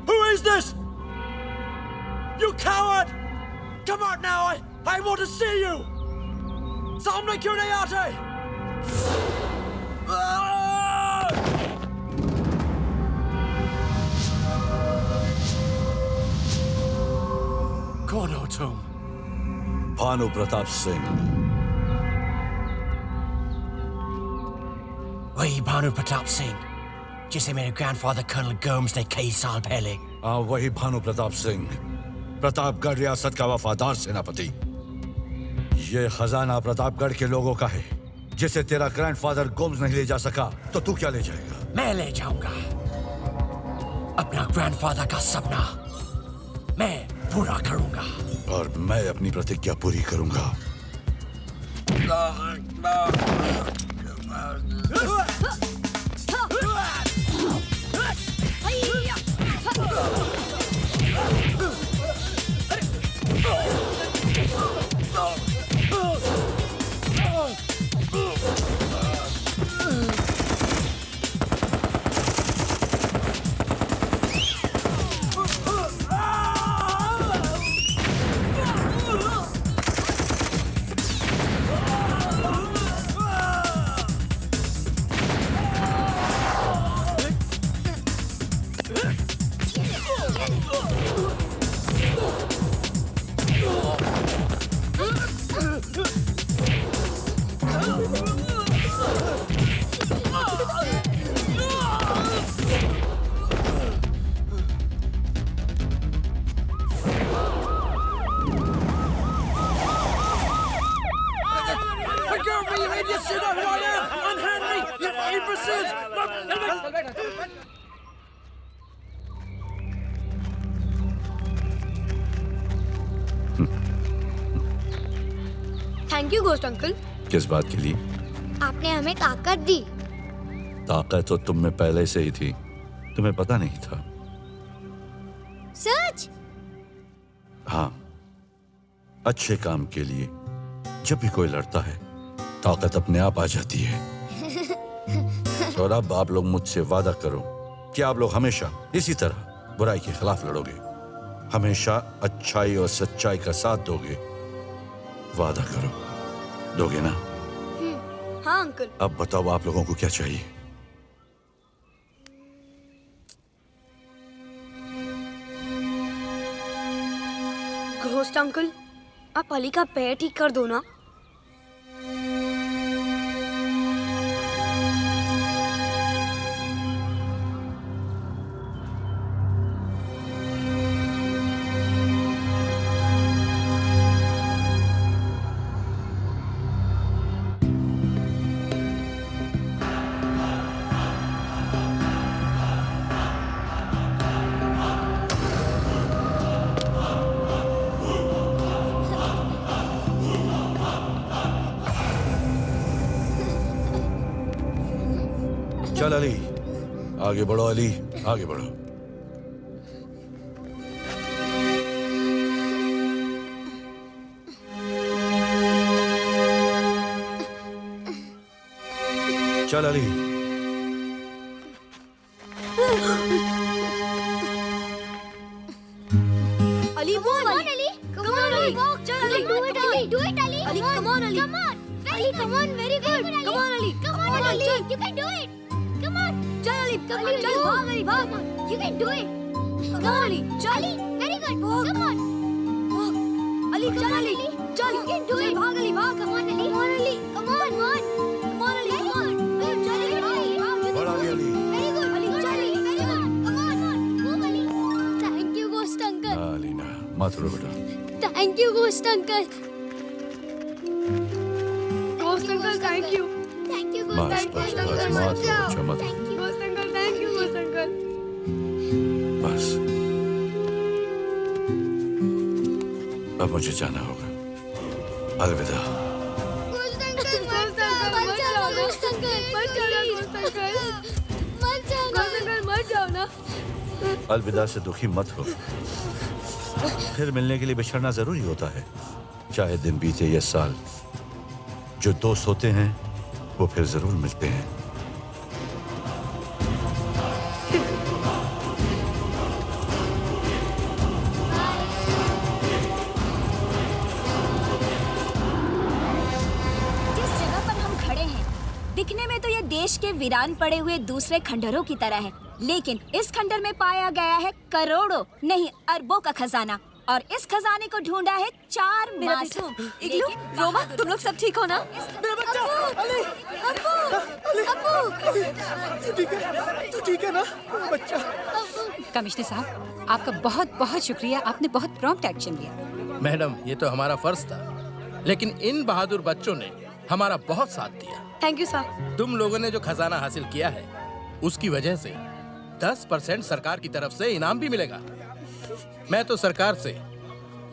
Who is this? You coward! Come out now! I want to see you! सामने क्यों नहीं आते? कौन हो तुम? भानु प्रताप सिंह। वही भानु प्रताप सिंह जिसे मेरे ग्रैंडफादर कर्नल गोम्स ने कई साल पहले। हाँ, वही भानु प्रताप सिंह, प्रतापगढ़ रियासत का वफादार सेनापति। ये खजाना प्रतापगढ़ के लोगों का है, जिसे तेरा ग्रैंडफादर गोम्स नहीं ले जा सका, तो तू क्या ले जाएगा? मैं ले जाऊंगा अपना ग्रैंडफादर का सपना। मैं पूरा करूंगा। और मैं अपनी प्रतिज्ञा पूरी करूंगा। Thank you ghost uncle. किस बात के लिए? आपने हमें ताकत दी। ताकत तो तुम में पहले से ही थी, तुम्हें पता नहीं था। सच? हाँ, अच्छे काम के लिए जब भी कोई लड़ता है ताकत अपने आप आ जाती है। और अब आप लोग मुझसे वादा करो कि आप लोग हमेशा इसी तरह बुराई के खिलाफ लड़ोगे, हमेशा अच्छाई और सच्चाई का साथ दोगे। वादा करो, दोगे ना? हाँ अंकल। अब बताओ आप लोगों को क्या चाहिए? घोस्ट अंकल, आप अली का पैर ठीक कर दो ना। चल अली, आगे बढ़ो अली, आगे बढ़ो। चल अली। अली वो अली, come on अली, चल Ali, do it Ali, do it Ali, Ali come on Ali, come on, Ali come on, very good, come on Ali, come on Ali, you can do it, come on, चल अली, चल भाग अली, भाग, you can do it, come on Ali, चल, Ali, very good, come on, Ali चल अली, चल, you can do it, भाग अली, भाग, come on Ali, come on Ali, come on, come on Ali, come on, चल अली, भाग, बढ़ आगे अली। very good, अली चल Ali, very good, come on, move Ali, thank you ghost uncle, Ali ना, मत रो बेटा। thank you ghost uncle, ghost uncle thank you, thank you बस ghost बस uncle, बस, मत रो बच्चा, मत रो। thank you, ghost uncle thank you, ghost uncle. बस अब मुझे जाना होगा, अलविदा। ghost uncle मत जाओ, ghost uncle मत जाओ, ghost uncle मत जाओ, घोस्ट अंकल मत जाओ ना। अलविदा से दुखी मत हो, फिर मिलने के लिए बिछड़ना जरूरी होता है, चाहे दिन बीते या साल। जो दोस्त होते हैं वो फिर जरूर मिलते हैं। जिस जगह पर हम खड़े हैं, दिखने में तो ये देश के वीरान पड़े हुए दूसरे खंडरों की तरह है, लेकिन इस खंडर में पाया गया है करोड़ों नहीं अरबों का खजाना, और इस खजाने को ढूंढा है 4 मासूम। इग्लू, रोमा, तुम लोग सब ठीक हो ना? मेरा बच्चा अली, तू ठीक है ना बच्चा? कमिश्नर साहब, आपका बहुत बहुत शुक्रिया, आपने बहुत प्रॉम्प्ट एक्शन लिया। मैडम, ये तो हमारा फर्ज था, लेकिन इन बहादुर बच्चों ने हमारा बहुत साथ दिया। Thank you sir. तुम लोगों ने जो खजाना हासिल किया है, उसकी वजह से 10% सरकार की तरफ से इनाम भी मिलेगा। मैं तो सरकार से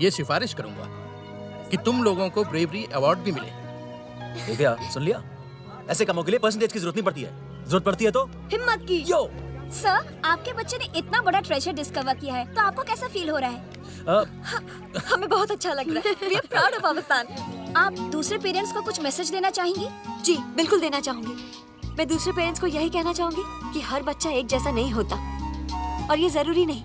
ये सिफारिश करूंगा कि तुम लोगों को ब्रेवरी अवार्ड भी मिले। दिव्या, सुन लिया? ऐसे कामों के लिए परसेंटेज की जरूरत नहीं पड़ती है, जरूरत पड़ती है तो हिम्मत की। यो सर, आपके बच्चे ने इतना बड़ा ट्रेजर डिस्कवर किया है, तो आपको कैसा फील हो रहा है? हमें बहुत अच्छा लग रहा है। We are proud of our son. आप दूसरे पेरेंट्स को कुछ मैसेज देना चाहेंगी? जी, बिल्कुल देना चाहूंगी। मैं दूसरे पेरेंट्स को यही कहना चाहूंगी कि हर बच्चा एक जैसा नहीं होता, और ये जरूरी नहीं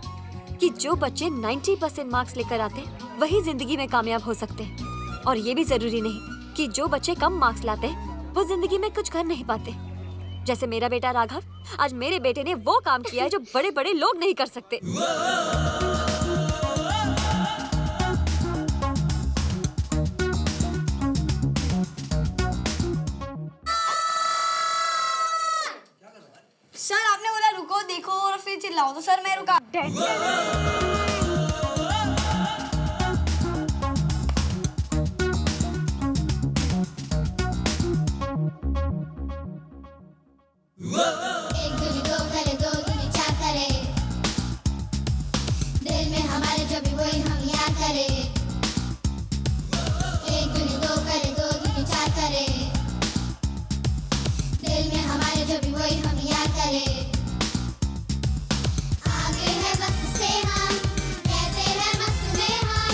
कि जो बच्चे 90% मार्क्स लेकर आते हैं वही जिंदगी में कामयाब हो सकते हैं, और ये भी जरूरी नहीं कि जो बच्चे कम मार्क्स लाते हैं वो जिंदगी में कुछ कर नहीं पाते। जैसे मेरा बेटा राघव, आज मेरे बेटे ने वो काम किया है जो बड़े बड़े लोग नहीं कर सकते। सर, आपने बोला रुको, देखो और फिर चिल्लाओ, तो सर मैं रुका। जो भी वही हम याद करें आगे है वक्त से हम कहते हैं मस्त में हम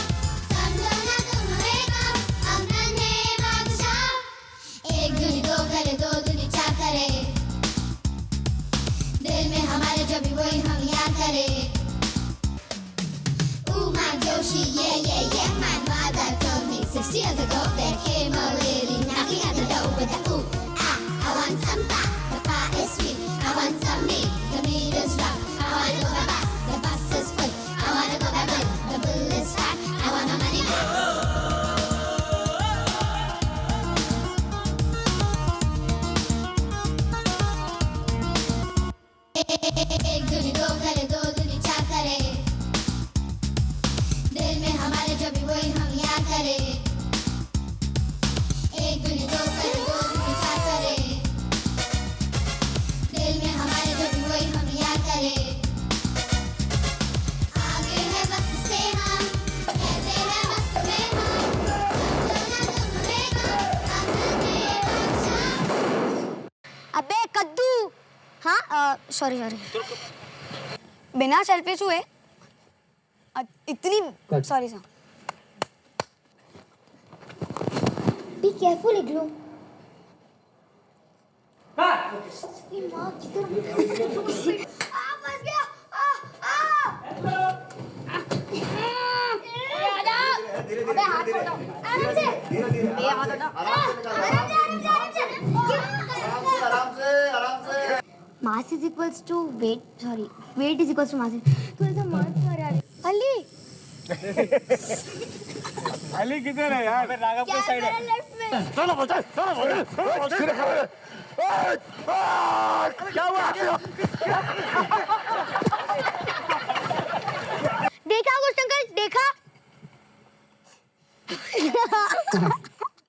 समझो ना तुम हमें कम हम नन्हे बादशाह एक दूनी दो करे दो दूनी चार करे दिल में हमारे जो भी वही हम याद करें my Joshi, yeah. My mother told me 6 years ago there came a lady knocking at the door with the ooh, ah, I want some pie, the pie is sweet, I want some meat, the meat is rough, I wanna go by bus, the bus is full, I wanna go by bull, the bull is fat, I want my money back. एक दूनी दो करे दो दूनी चार करे दिल में हमारे जो भी वही हम याद करें एक दूनी दो करे दो दूनी चार करे दिल में हमारे जो भी वही हम याद करें आगे है वक्त से हम कहते हैं मस्त में हम समझो ना तुम हमें कम हम नन्हे बादशाह अबे कद्दू हाँ सॉरी बिना सेल्फिश हुए इतनी सॉरी सर बी केयरफुल इग्लू फंस गया अबे हाथ छोड़ो आराम से ये हाथ हटाओ आराम से mass is equals to weight is equals to mass तू ऐसा मत कर यार अली अली किधर है यार राघव की साइड है चलो बच्चे सिरे खड़े क्या हुआ देखा कुछ अंकल देखा